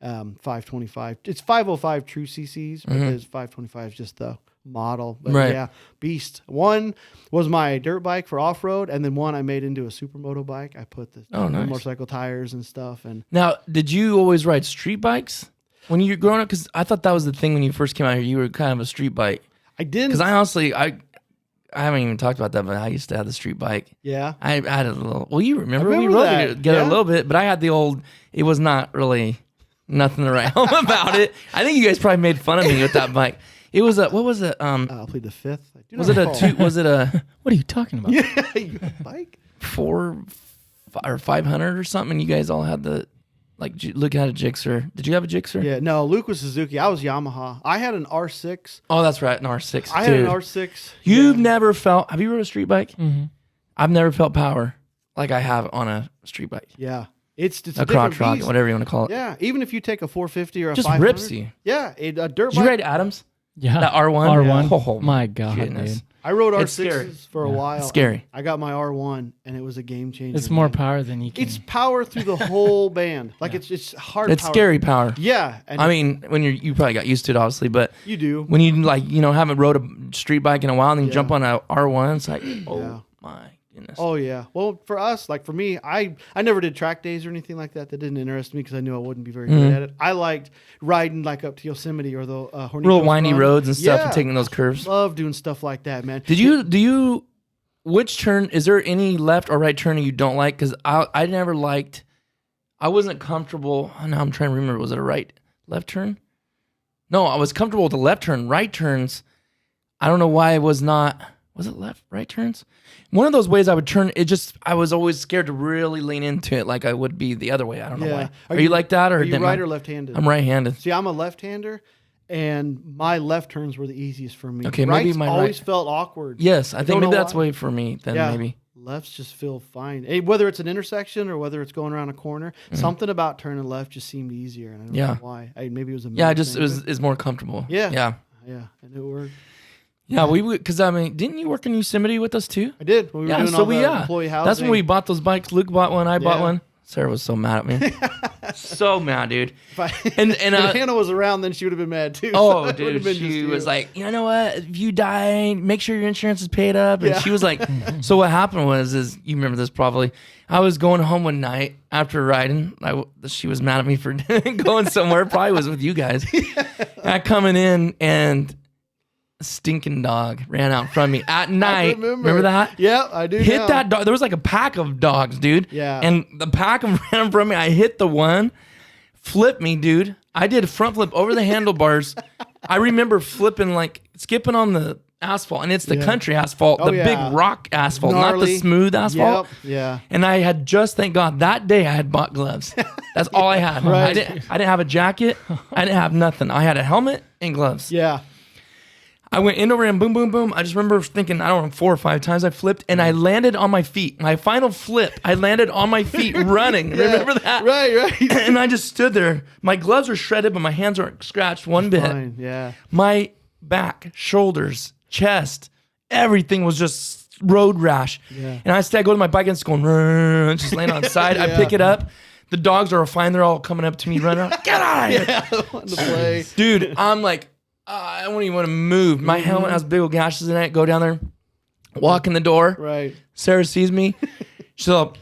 525. It's 505 true CCs, because 525 is just the model. But yeah, beast. One was my dirt bike for off-road, and then one I made into a supermoto bike. I put the motorcycle tires and stuff. And now, did you always ride street bikes when you were growing up? Because I thought that was the thing when you first came out here. You were kind of a street bike. I didn't. Because I honestly, I haven't even talked about that, but I used to have the street bike. Yeah. I had a little. Well, you remember we rode it together a little bit, but I had the old. It was not really nothing to write home about it. I think you guys probably made fun of me with that bike. It was a. What was it? I played the 5th. Was it a two? Was it a? What are you talking about? Yeah, you had a bike 4 or 500 or something. And you guys all had the. Like, Luke had a Gixxer. Did you have a Gixxer? Yeah, no, Luke was Suzuki. I was Yamaha. I had an R6. Oh, that's right, an R6 too. I had an R6. You've never felt... Have you rode a street bike? Mm-hmm. I've never felt power like I have on a street bike. Yeah. It's a crotch rocket, whatever you want to call it. Yeah, even if you take a 450 or a just 500. Rips you. Yeah, a dirt bike. Did you ride Adams? Yeah. That R1? R1. Yeah. Oh, my God, goodness. dude. I rode R6s for a while. It's scary. I got my R1, and it was a game changer. It's more power than you can. It's power through the whole band. Like, it's hard It's power. scary power. Yeah. And I mean, when you probably got used to it, obviously, but... You do. When you, haven't rode a street bike in a while, and then you jump on a R1, it's like, oh, my goodness. Oh, yeah. Well, for us, like for me, I never did track days or anything like that. That didn't interest me because I knew I wouldn't be very good at it. I liked riding like up to Yosemite or the Hornitos real windy Run. roads and stuff and taking those curves. Love doing stuff like that, man. Which turn, is there any left or right turn you don't like? Because I never liked, I wasn't comfortable. Now I'm trying to remember, was it a left turn? No, I was comfortable with the left turn. Right turns, I don't know why I was not. Was it right turns? One of those ways I would turn. I was always scared to really lean into it like I would be the other way. I don't know why. Are you like that? Or are you right or left-handed? I'm right-handed. See, I'm a left-hander, and my left turns were the easiest for me. Okay, maybe my always felt awkward. Yes, I think maybe that's way for me then maybe. Lefts just feel fine. Whether it's an intersection or whether it's going around a corner, something about turning left just seemed easier, and I don't know why. Maybe it was a it was more comfortable. Yeah, and it worked. Yeah, because I mean, didn't you work in Yosemite with us too? I did. We were doing all the employee housing. That's when we bought those bikes. Luke bought one. I bought one. Sarah was so mad at me. So mad, dude. And if Hannah was around, then she would have been mad too. Oh, so dude, she was like, you know what? If you die, make sure your insurance is paid up. And she was like, so what happened is you remember this probably. I was going home one night after riding. She was mad at me for going somewhere. Probably was with you guys. I coming in and a stinking dog ran out from me at night. Remember that? Yeah, I do. Hit that dog. There was like a pack of dogs, dude. Yeah. And the pack of ran from me. I hit the one, flipped me, dude. I did a front flip over the handlebars. I remember skipping on the asphalt, and it's the country asphalt, the big rock asphalt, not the smooth asphalt. Yep. Yeah. And I had thank God, that day I had bought gloves. That's all I had. Right. I didn't have a jacket. I didn't have nothing. I had a helmet and gloves. Yeah. I went in over and boom, boom, boom. I just remember thinking, I don't know, 4 or 5 times I flipped and I landed on my feet. My final flip, I landed on my feet running. Remember that? Right. And I just stood there. My gloves were shredded, but my hands weren't scratched one bit. Fine. Yeah. My back, shoulders, chest, everything was just road rash. Yeah. And I go to my bike and it's going, just laying on the side. I pick it up. The dogs are fine. They're all coming up to me, running around. Get out of here. Yeah, wanting to play. Dude, I'm like, I don't even want to move. My helmet has big old gashes in it. Go down there, walk in the door. Right. Sarah sees me. She's like,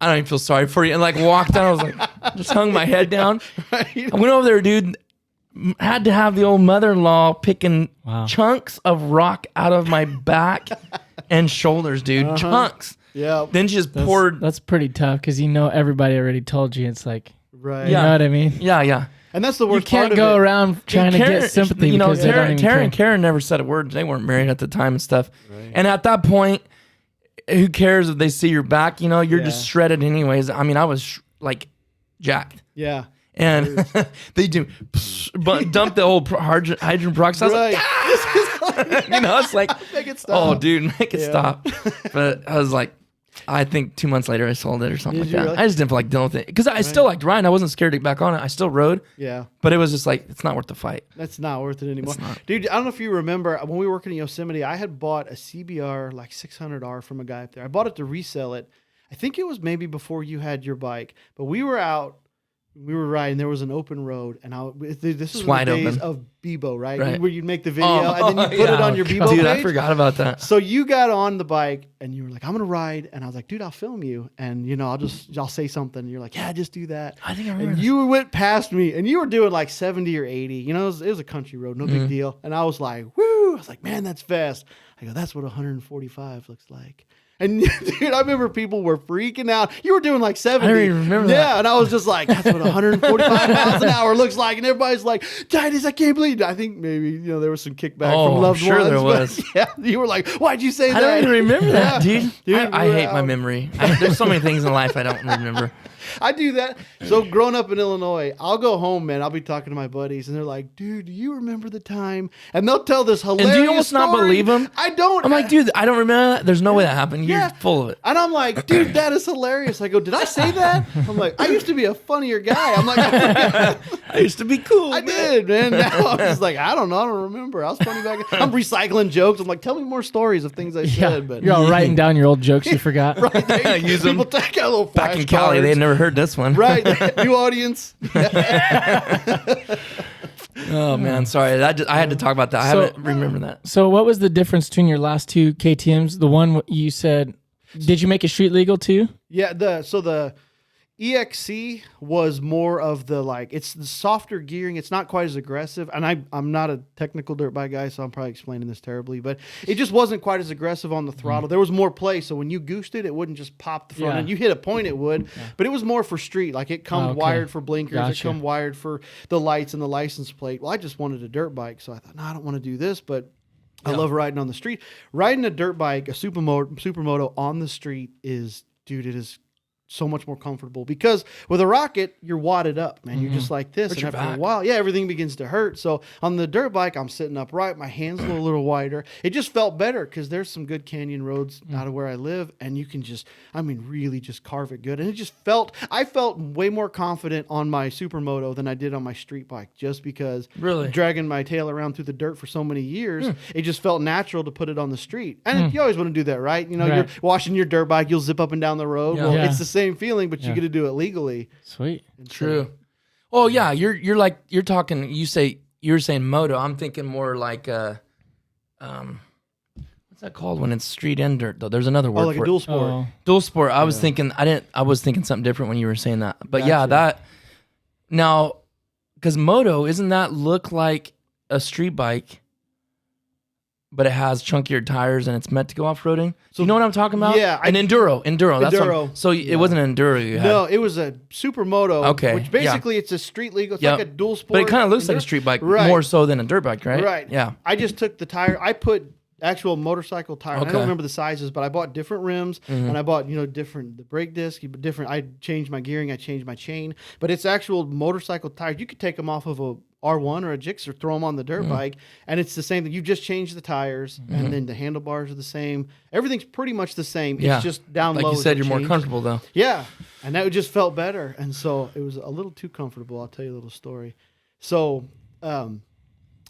I don't even feel sorry for you. And like walked down. I was like, just hung my head down. Right. I went over there, dude. Had to have the old mother-in-law picking chunks of rock out of my back and shoulders, dude. Chunks. Yeah. Then she just poured. That's pretty tough because everybody already told you. It's like, right. You know what I mean? Yeah. And that's the worst part of it. You can't go around trying to get sympathy. You know, because Tara and Karen never said a word. They weren't married at the time and stuff. Right. And at that point, who cares if they see your back? You know, you're just shredded anyways. I mean, I was like jacked. Yeah. And they do dump the old hydrogen peroxide. I was like, you know, it's like, make it stop. Oh, dude, make it stop. But I was like, I think 2 months later I sold it or something like that. Really? I just didn't feel like dealing with it because I still liked riding. I wasn't scared to get back on it. I still rode. Yeah. But it was just like, it's not worth the fight. That's not worth it anymore. Dude, I don't know if you remember when we were working in Yosemite, I had bought a CBR like 600R from a guy up there. I bought it to resell it. I think it was maybe before you had your bike, but we were out. We were riding. There was an open road, and this was the days of Bebo, right? Where you'd make the video and then you put it on your Bebo page. Dude, I forgot about that. So you got on the bike, and you were like, "I'm gonna ride," and I was like, "Dude, I'll film you, and you know, I'll say something." And you're like, "Yeah, just do that." I think I remember. And you went past me, and you were doing like 70 or 80. You know, it was a country road, no big deal. And I was like, "Woo!" I was like, "Man, that's fast." I go, "That's what 145 looks like." And dude, I remember people were freaking out. You were doing like 70. I don't even remember that. Yeah, and I was just like, that's what 145 miles an hour looks like. And everybody's like, Titus, I can't believe it. I think maybe, there was some kickback from loved ones. There was. Yeah, you were like, why'd you say that? I don't even remember that, dude. I hate out. my memory. There's so many things in life I don't remember. I do that. So growing up in Illinois, I'll go home, man. I'll be talking to my buddies, and they're like, dude, do you remember the time? And they'll tell this hilarious And do you almost story. not believe them? I don't. I'm like, dude, I don't remember that. There's no way that happened. You're full of it. And I'm like, dude, that is hilarious. I go, did I say that? I'm like, I used to be a funnier guy. I'm like, I used to be cool. I did, man. Now I'm just like, I don't know. I don't remember. I was funny back then. I'm recycling jokes. I'm like, tell me more stories of things I said. But you're all writing down your old jokes you forgot. Right. Use People them. take a little Back in Cali, they had never heard this one. Right. New audience. Oh man, sorry. I had to talk about that. I haven't remember that. So what was the difference between your last 2 KTMs? The one you said, did you make it street legal too? Yeah. EXC was more of the it's the softer gearing. It's not quite as aggressive. And I'm not a technical dirt bike guy, so I'm probably explaining this terribly, but it just wasn't quite as aggressive on the throttle. There was more play. So when you goosed it, it wouldn't just pop the front end. You hit a point, it would, but it was more for street. Like it comes wired for blinkers. It come wired for the lights and the license plate. Well, I just wanted a dirt bike. So I thought, no, I don't want to do this, but I love riding on the street. Riding a dirt bike, a supermoto on the street it is so much more comfortable because with a rocket, you're wadded up, man. You're just like this. And after a while, everything begins to hurt. So on the dirt bike, I'm sitting upright. My hands a little wider. It just felt better because there's some good canyon roads out of where I live. And you can really just carve it good. And I felt way more confident on my supermoto than I did on my street bike just because dragging my tail around through the dirt for so many years, it just felt natural to put it on the street. And you always want to do that, right? You're washing your dirt bike, you'll zip up and down the road. Well, it's the same feeling, but you get to do it legally. Sweet. True. Oh yeah, you're talking. You're saying moto. I'm thinking more like what's that called when it's street and dirt though? There's another word like for a dual sport. Dual sport. I was thinking. I was thinking something different when you were saying that. But that now because moto isn't that look like a street bike? But it has chunkier tires and it's meant to go off-roading. So you know what I'm talking about? Yeah. An enduro. That's so it wasn't an enduro you had. No, it was a supermoto. Okay. Which basically it's a street legal. It's like a dual sport. But it kind of looks like a street bike more so than a dirt bike, right? Right. Yeah. I just took the tire. I put actual motorcycle tires. I don't remember the sizes, but I bought different rims and I bought, the brake disc, different. I changed my gearing. I changed my chain. But it's actual motorcycle tires. You could take them off of a R1 or a Gixxer, throw them on the dirt bike, and it's the same thing. You just change the tires, and then the handlebars are the same. Everything's pretty much the same. It's just down low. Like you said, you're more comfortable, though. Yeah, and that just felt better. And so it was a little too comfortable. I'll tell you a little story. So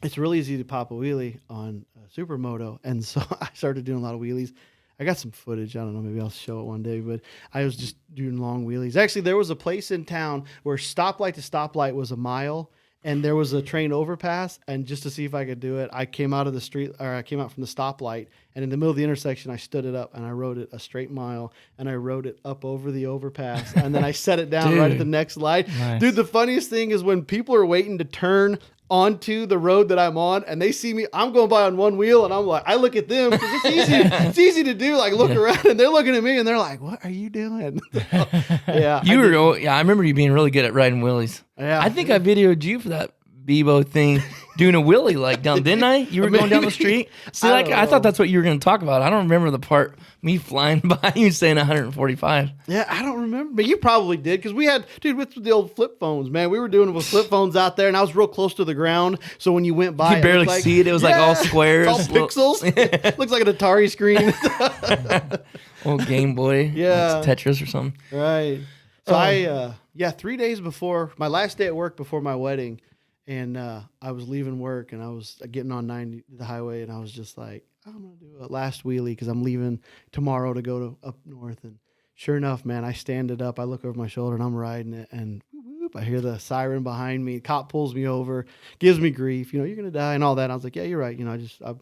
it's really easy to pop a wheelie on a supermoto, and so I started doing a lot of wheelies. I got some footage. I don't know. Maybe I'll show it one day. But I was just doing long wheelies. Actually, there was a place in town where stoplight to stoplight was a mile. And there was a train overpass, and just to see if I could do it, I came out of the street, or I came out from the stoplight, and in the middle of the intersection, I stood it up, and I rode it a straight mile, and I rode it up over the overpass, and then I set it down right at the next light. Nice. Dude, the funniest thing is when people are waiting to turn onto the road that I'm on, and they see me, I'm going by on one wheel, and I'm like, I look at them because it's easy. It's easy to do, like look around, and they're looking at me, and they're like, "What are you doing?" I remember you being really good at riding wheelies. Yeah, I think I videoed you for that Bebo thing, doing a wheelie down, didn't I? You were going down the street. See, I thought that's what you were going to talk about. I don't remember the part me flying by you saying 145. Yeah, I don't remember, but you probably did because we had, with the old flip phones, man. We were doing it with flip phones out there, and I was real close to the ground, so when you went by, you barely see it. It was like all squares, all pixels. Looks like an Atari screen. Old Game Boy, like Tetris or something. Right. So 3 days before my last day at work before my wedding. And I was leaving work, and I was getting on 90, the highway, and I was just like, I'm going to do a last wheelie because I'm leaving tomorrow to go to up north. And sure enough, man, I stand it up. I look over my shoulder, and I'm riding it, and whoop, I hear the siren behind me. Cop pulls me over, gives me grief. You're going to die and all that. And I was like, yeah, you're right. I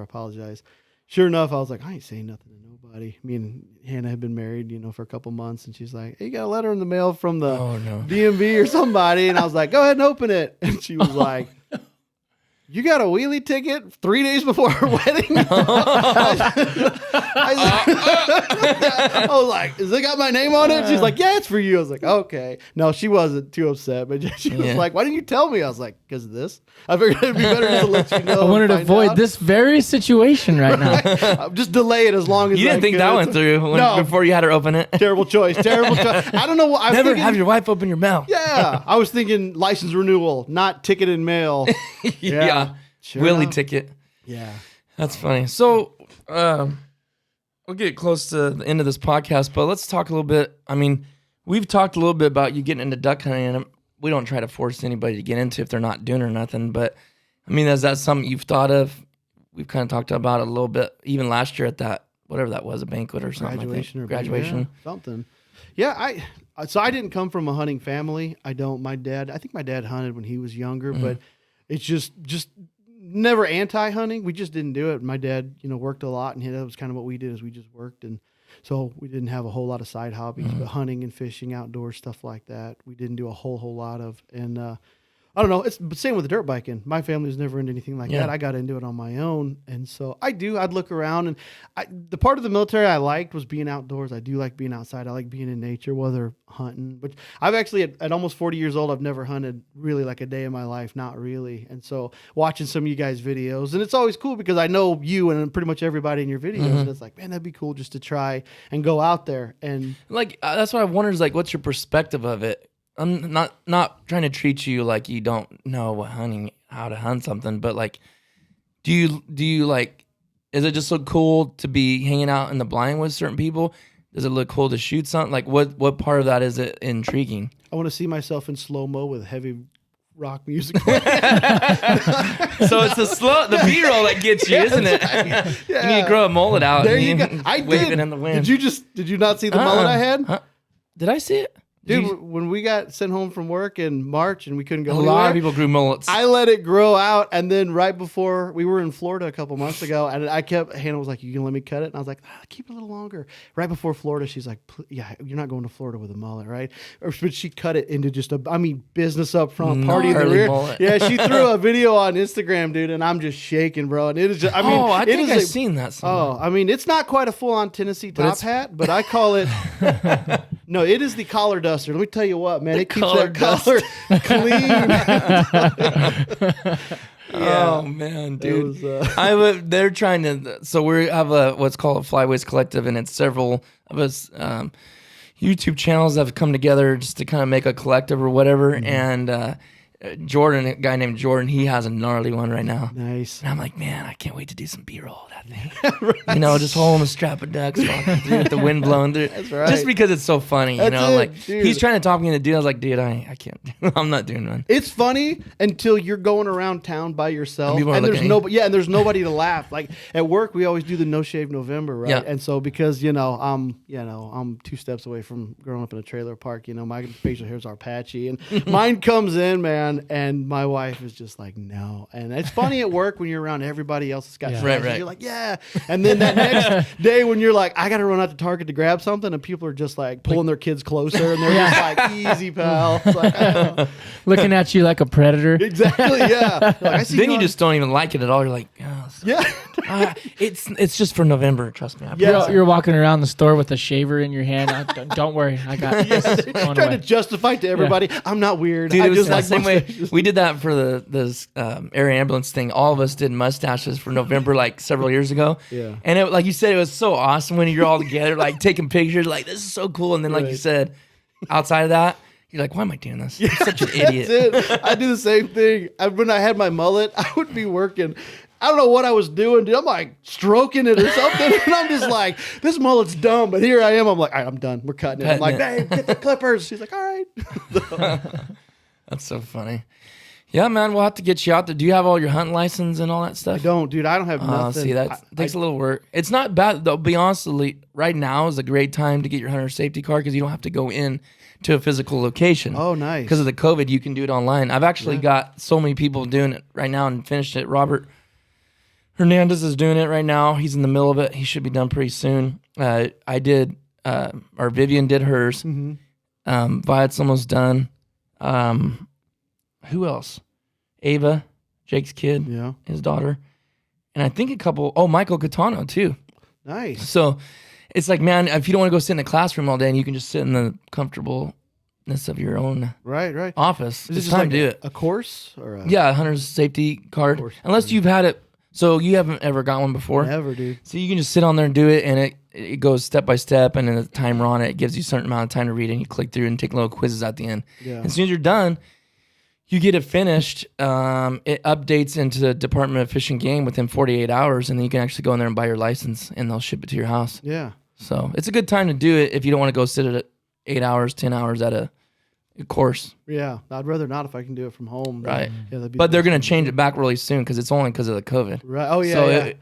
apologize. Sure enough, I was like, I ain't saying nothing to nobody. Me and Hannah had been married, for a couple months, and she's like, hey, you got a letter in the mail from the DMV or somebody. And I was like, go ahead and open it. And she was like, you got a wheelie ticket 3 days before our wedding? I was like, has it got my name on it? She's like, yeah, it's for you. I was like, okay. No, she wasn't too upset, but she was like, why didn't you tell me? I was like, because of this. I figured it'd be better to let you know. I wanted to avoid this very situation right now. Just delay it as long as you didn't think that went through before you had her open it. Terrible choice. I don't know what. Never have your wife open your mail. Yeah. I was thinking license renewal, not ticket and mail. Yeah. Sure Willie enough. Ticket. Yeah. That's funny. So we'll get close to the end of this podcast, but let's talk a little bit. I mean, we've talked a little bit about you getting into duck hunting, and we don't try to force anybody to get into if they're not doing or nothing, but I mean, is that something you've thought of? We've kind of talked about it a little bit, even last year at that, whatever that was, a banquet or something. Graduation. Something. Yeah, I didn't come from a hunting family. I think my dad hunted when he was younger, but it's just never anti-hunting. We just didn't do it. My dad, worked a lot, and that was kind of what we did is we just worked. And So we didn't have a whole lot of side hobbies, but hunting and fishing, outdoors, stuff like that, we didn't do a whole lot of. And I don't know. It's the same with the dirt biking. My family was never into anything like that. I got into it on my own. And so I'd look around, and the part of the military I liked was being outdoors. I do like being outside. I like being in nature, whether hunting. But I've actually, at almost 40 years old, I've never hunted really like a day in my life. Not really. And so watching some of you guys' videos, and it's always cool because I know you and pretty much everybody in your videos. And it's like, man, that'd be cool just to try and go out there. And like, that's what I wonder is like, what's your perspective of it? I'm not trying to treat you like you don't know how to hunt something, but like, do you like, is it just so cool to be hanging out in the blind with certain people? Does it look cool to shoot something? Like, what part of that is it intriguing? I want to see myself in slow-mo with heavy rock music. So it's the B-roll that gets you, isn't it? Yeah. You need to grow a mullet out. There and you go. I wave did. it in the wind. Did you not see the mullet I had? Did I see it? Dude, when we got sent home from work in March and we couldn't go a anywhere, lot of people grew mullets. I let it grow out, and then right before we were in Florida a couple months ago, and Hannah was like, "You can let me cut it," and I was like, "Keep it a little longer." Right before Florida, she's like, "Yeah, you're not going to Florida with a mullet, right?" But she cut it into just business up front, party in the rear. Mullet. Yeah, she threw a video on Instagram, dude, and I'm just shaking, bro. And it is just, I think I've seen that somewhere. it's not quite a full-on Tennessee top hat, but I call it. No, it is the collar duster. Let me tell you what, man. It keeps that collar clean. Oh man, dude! They're trying to. So we have what's called a Flyways Collective, and it's several of us YouTube channels that have come together just to kind of make a collective or whatever. And Jordan, a guy named Jordan, he has a gnarly one right now. Nice. And I'm like, man, I can't wait to do some B-roll of that thing. Right. Just holding a strap of ducks, walking through with the wind blowing through. That's right. Just because it's so funny, Dude. He's trying to talk me into doing. I was like, dude, I can't. I'm not doing one. It's funny until you're going around town by yourself, and there's there's nobody to laugh. Like at work, we always do the No Shave November, right? Yeah. And so because I'm 2 steps away from growing up in a trailer park. My facial hairs are patchy, and mine comes in, man. And my wife is just like, no. And it's funny at work when you're around everybody else that's got right. You're like, yeah. And then that next day when you're like, I got to run out to Target to grab something, and people are just like pulling their kids closer, and they're just like, easy, pal. It's like, looking at you like a predator. Exactly, yeah. Like, I see then you just don't even like it at all. You're like, yeah. It's just for November. Trust me. You're walking around the store with a shaver in your hand. Don't worry, I got this. Trying to justify to everybody, I'm not weird. Dude, I it was just the like same way. We did that for the air ambulance thing. All of us did mustaches for November, like several years ago. Yeah. And it, like you said, it was so awesome when you're all together, like taking pictures, like this is so cool. And then, like you said, outside of that, you're like, why am I doing this? I'm such an idiot. That's it. I do the same thing. When I had my mullet, I would be working. I don't know what I was doing, dude. I'm like stroking it or something. And I'm just like, this mullet's dumb. But here I am. I'm like, all right, I'm done. We're cutting it. I'm like, babe, get the clippers. She's like, all right. That's so funny. Yeah, man, we'll have to get you out there. Do you have all your hunting license and all that stuff? I don't, dude. I don't have nothing. See, that takes a little work. It's not bad, though. Be honest, right now is a great time to get your hunter safety card because you don't have to go in to a physical location. Oh, nice. Because of the COVID, you can do it online. I've actually got so many people doing it right now and finished it. Robert Hernandez is doing it right now. He's in the middle of it. He should be done pretty soon. I did, or Vivian did hers. Mm-hmm. Viet's almost done. Who else? Ava, Jake's kid, his daughter. And I think Michael Catano too. Nice. So it's like, man, if you don't want to go sit in a classroom all day and you can just sit in the comfortableness of your own office, it's time to do it. A course? Or a hunter's safety card. Unless you've had it. So you haven't ever got one before? Never, dude. So you can just sit on there and do it, and it goes step by step, and then the timer on it gives you a certain amount of time to read it, and you click through and take little quizzes at the end. Yeah. As soon as you're done, you get it finished. It updates into the Department of Fish and Game within 48 hours, and then you can actually go in there and buy your license, and they'll ship it to your house. Yeah. So it's a good time to do it if you don't want to go sit at 8 hours, 10 hours at a course. Yeah. I'd rather not if I can do it from home. Right. Yeah, but they're going to change it back really soon because it's only because of the COVID. Right. Oh, yeah. So,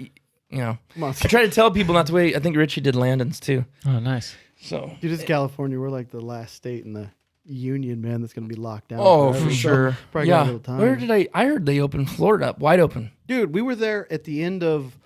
I try to tell people not to wait. I think Richie did Landon's too. Oh, nice. So, dude, it's California. We're like the last state in the union, man, that's going to be locked down. Oh, forever. for sure. Probably got a little time. Where did I heard they opened Florida up, wide open. Dude, we were there at the end of,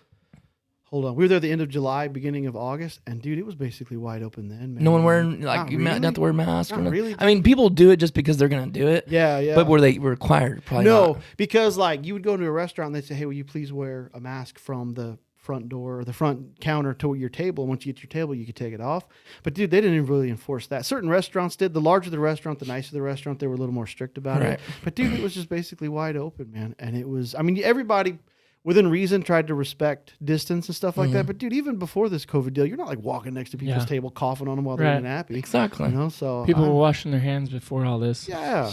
hold on. We were there the end of July, beginning of August, and dude, it was basically wide open then, man. No one wearing Not you really. not to wear masks. Not really. I mean, people do it just because they're gonna do it. Yeah. But were they required? Probably No, not. because like you would go into a restaurant and they'd say, hey, will you please wear a mask from the front door or the front counter to your table, and once you get to your table you could take it off. But dude, they didn't even really enforce that. Certain restaurants did. The larger the restaurant, the nicer the restaurant, they were a little more strict about it. But dude, it was just basically wide open, man. And it was, I mean, everybody within reason tried to respect distance and stuff like that. But dude, even before this COVID deal, you're not like walking next to people's table coughing on them while they're eating nappy. Exactly. You know, so People were washing their hands before all this. yeah.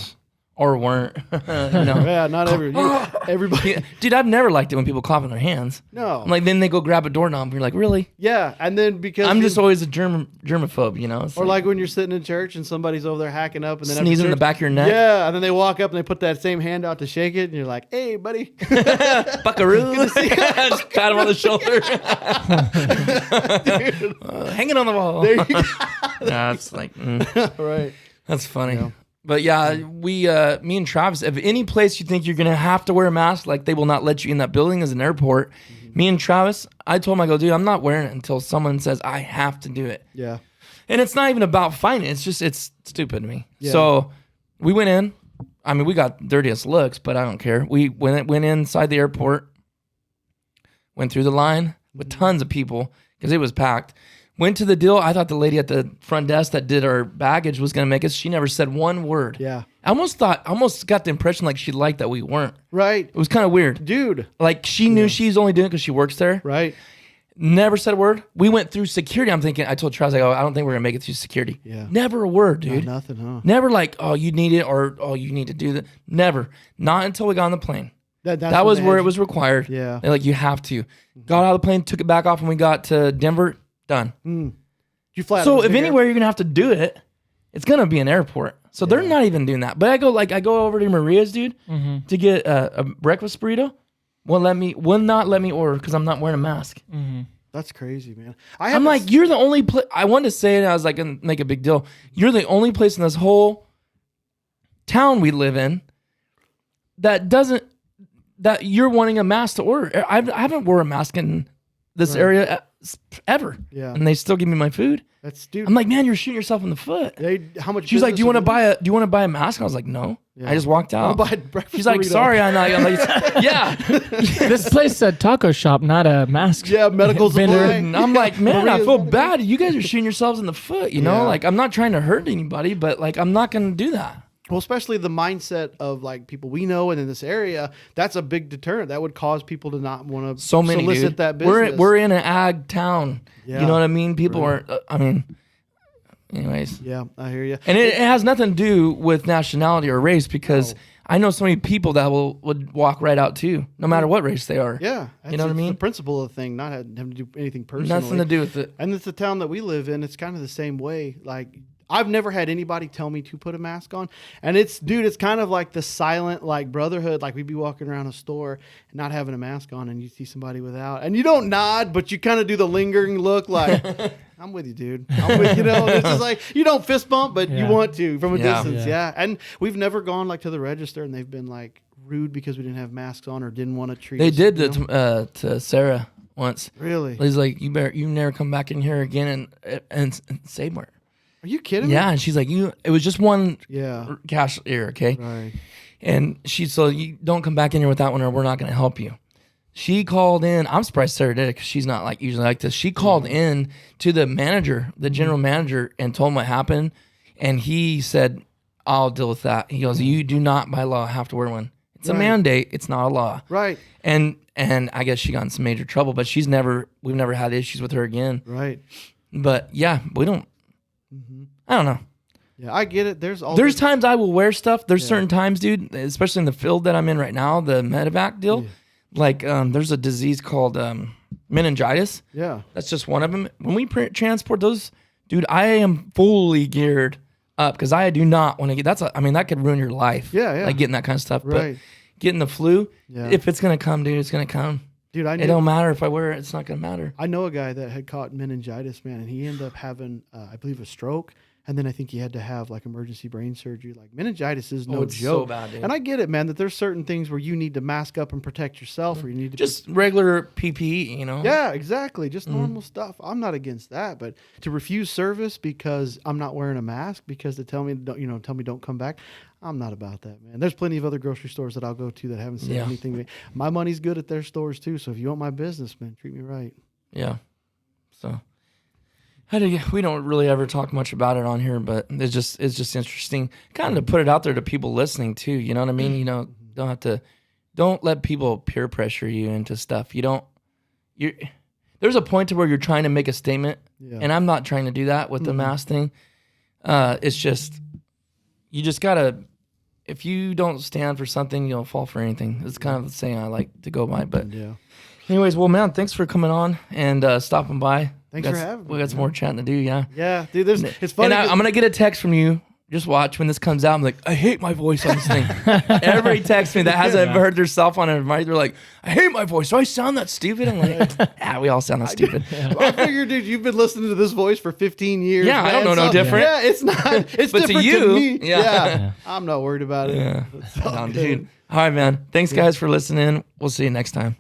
Or weren't. Yeah, not everybody. Yeah. Dude, I've never liked it when people cough in their hands. No. Like then they go grab a doorknob and you're like, really? Yeah, and then because I'm just always a germaphobe, you know? It's or like when you're sitting in church and somebody's over there hacking up and then sneezing in the back of your neck. Yeah, and then they walk up and they put that same hand out to shake it, and you're like, "Hey, buddy, Buckaroo. Just pat him on the shoulder. Hanging on the wall. there you go." Yeah, it's like, Right. that's funny. Yeah. But yeah, me and Travis, if any place you think you're going to have to wear a mask, like they will not let you in that building as an airport. Me and Travis, I told him, I go, dude, I'm not wearing it until someone says I have to do it. Yeah. And it's not even about fighting. It's just, it's stupid to me. Yeah. So we went in. I mean, we got dirtiest looks, but I don't care. We went inside the airport, went through the line with tons of people because it was packed. Went to the deal. I thought the lady at the front desk that did our baggage was going to make us. She never said one word. Yeah. I almost got the impression like she liked that we weren't. Right. It was kind of weird. Dude. Like she knew she's only doing it because she works there. Right. Never said a word. We went through security. I told Travis, I don't think we're going to make it through security. Yeah. Never a word, dude. Not nothing, huh? Never like, oh, you need it or, oh, you need to do that. Never. Not until we got on the plane. That's That was where it was required. Yeah. They're like, you have to. Got out of the plane, took it back off, and we got to Denver. Done. You fly. So if anywhere you're going to have to do it, it's going to be an airport. So they're not even doing that. But I go over to Maria's, dude, to get a breakfast burrito. Will not let me order because I'm not wearing a mask. That's crazy, man. I'm like, you're the only place. I wanted to say it. I was like, gonna make a big deal. You're the only place in this whole town we live in that you're wanting a mask to order. I haven't worn a mask in this area ever. Yeah. And they still give me my food. That's dude. I'm like, man, you're shooting yourself in the foot. How much? She's like, do you business want to buy a mask? I was like, no. Yeah. I just walked I'll out. buy a breakfast She's like, burrito. sorry, I'm like, yeah. This place said taco shop, not a mask. Yeah, medical vendor. supply. And I'm like, man, I Maria's feel medical. bad. You guys are shooting yourselves in the foot, you know? Yeah. Like, I'm not trying to hurt anybody, but like, I'm not going to do that. Well, especially the mindset of like people we know and in this area, that's a big deterrent. That would cause people to not want to So many, solicit dude. that business. We're in an ag town. Yeah. You know what I mean? People are, anyways. Yeah, I hear you. And it has nothing to do with nationality or race because I know so many people that would walk right out too, no matter what race they are. Yeah, You know what I it's mean? The principle of the thing, not having to do anything personally. Nothing to do with it. And it's the town that we live in. It's kind of the same way. Like I've never had anybody tell me to put a mask on, and it's kind of like the silent like brotherhood. Like we'd be walking around a store and not having a mask on, and you see somebody without, and you don't nod, but you kind of do the lingering look, like I'm with you, dude. I'm with you. Know, it's just like you don't fist bump, but you want to from a distance. Yeah. And we've never gone like to the register, and they've been like rude because we didn't have masks on or didn't want to treat. They us, did you that know? to Sarah once. Really? He's like, you never come back in here again and say more. Are you kidding me? Yeah, and she's like, it was just one cashier, okay? Right. And so you don't come back in here with that one or we're not going to help you. She called in. I'm surprised Sarah did it because she's not like usually like this. She called in to the manager, the general manager, and told him what happened. And he said, I'll deal with that. He goes, you do not by law have to wear one. It's a mandate. It's not a law. Right. And I guess she got in some major trouble, but we've never had issues with her again. Right. But yeah, we don't. I don't know. Yeah, I get it. There's Times I will wear stuff. There's certain times, dude, especially in the field that I'm in right now, the medevac deal. Yeah. Like, there's a disease called meningitis. Yeah. That's just one of them. When we transport those, dude, I am fully geared up because I do not want to get. That could ruin your life. Yeah. Like getting that kind of stuff. Right. But getting the flu, if it's gonna come, dude, it's gonna come. Dude, it don't matter if I wear it. It's not gonna matter. I know a guy that had caught meningitis, man, and he ended up having, I believe, a stroke. And then I think he had to have like emergency brain surgery. Like meningitis is no it's joke. so bad, dude. And I get it, man, that there's certain things where you need to mask up and protect yourself, or you need to just regular PPE, Yeah, exactly. Just normal stuff. I'm not against that, but to refuse service because I'm not wearing a mask because they tell me don't come back. I'm not about that, man. There's plenty of other grocery stores that I'll go to that haven't said anything to me. My money's good at their stores too. So if you want my business, man, treat me right. Yeah. So we don't really ever talk much about it on here, but it's just interesting kind of to put it out there to people listening too. You know what I mean? Don't let people peer pressure you into stuff. There's a point to where you're trying to make a statement, and I'm not trying to do that with the mask thing. It's just, you just gotta, if you don't stand for something, you'll fall for anything. It's kind of the saying I like to go by. But anyways, well, man, thanks for coming on and stopping by. Thanks for having me. We got some more chatting to do, yeah. Yeah, dude, it's funny. And I'm going to get a text from you. Just watch when this comes out. I'm like, I hate my voice on this thing. Everybody texts me that hasn't heard their cell phone. And they're like, I hate my voice. Do I sound that stupid? I'm like, we all sound that stupid. Well, I figured, dude, you've been listening to this voice for 15 years. Yeah, man, I don't know no different. Yeah, it's not. It's but different to you, me. Yeah. I'm not worried about it. Yeah. It's all Down, good. dude. All right, man. Thanks, guys, for listening. We'll see you next time.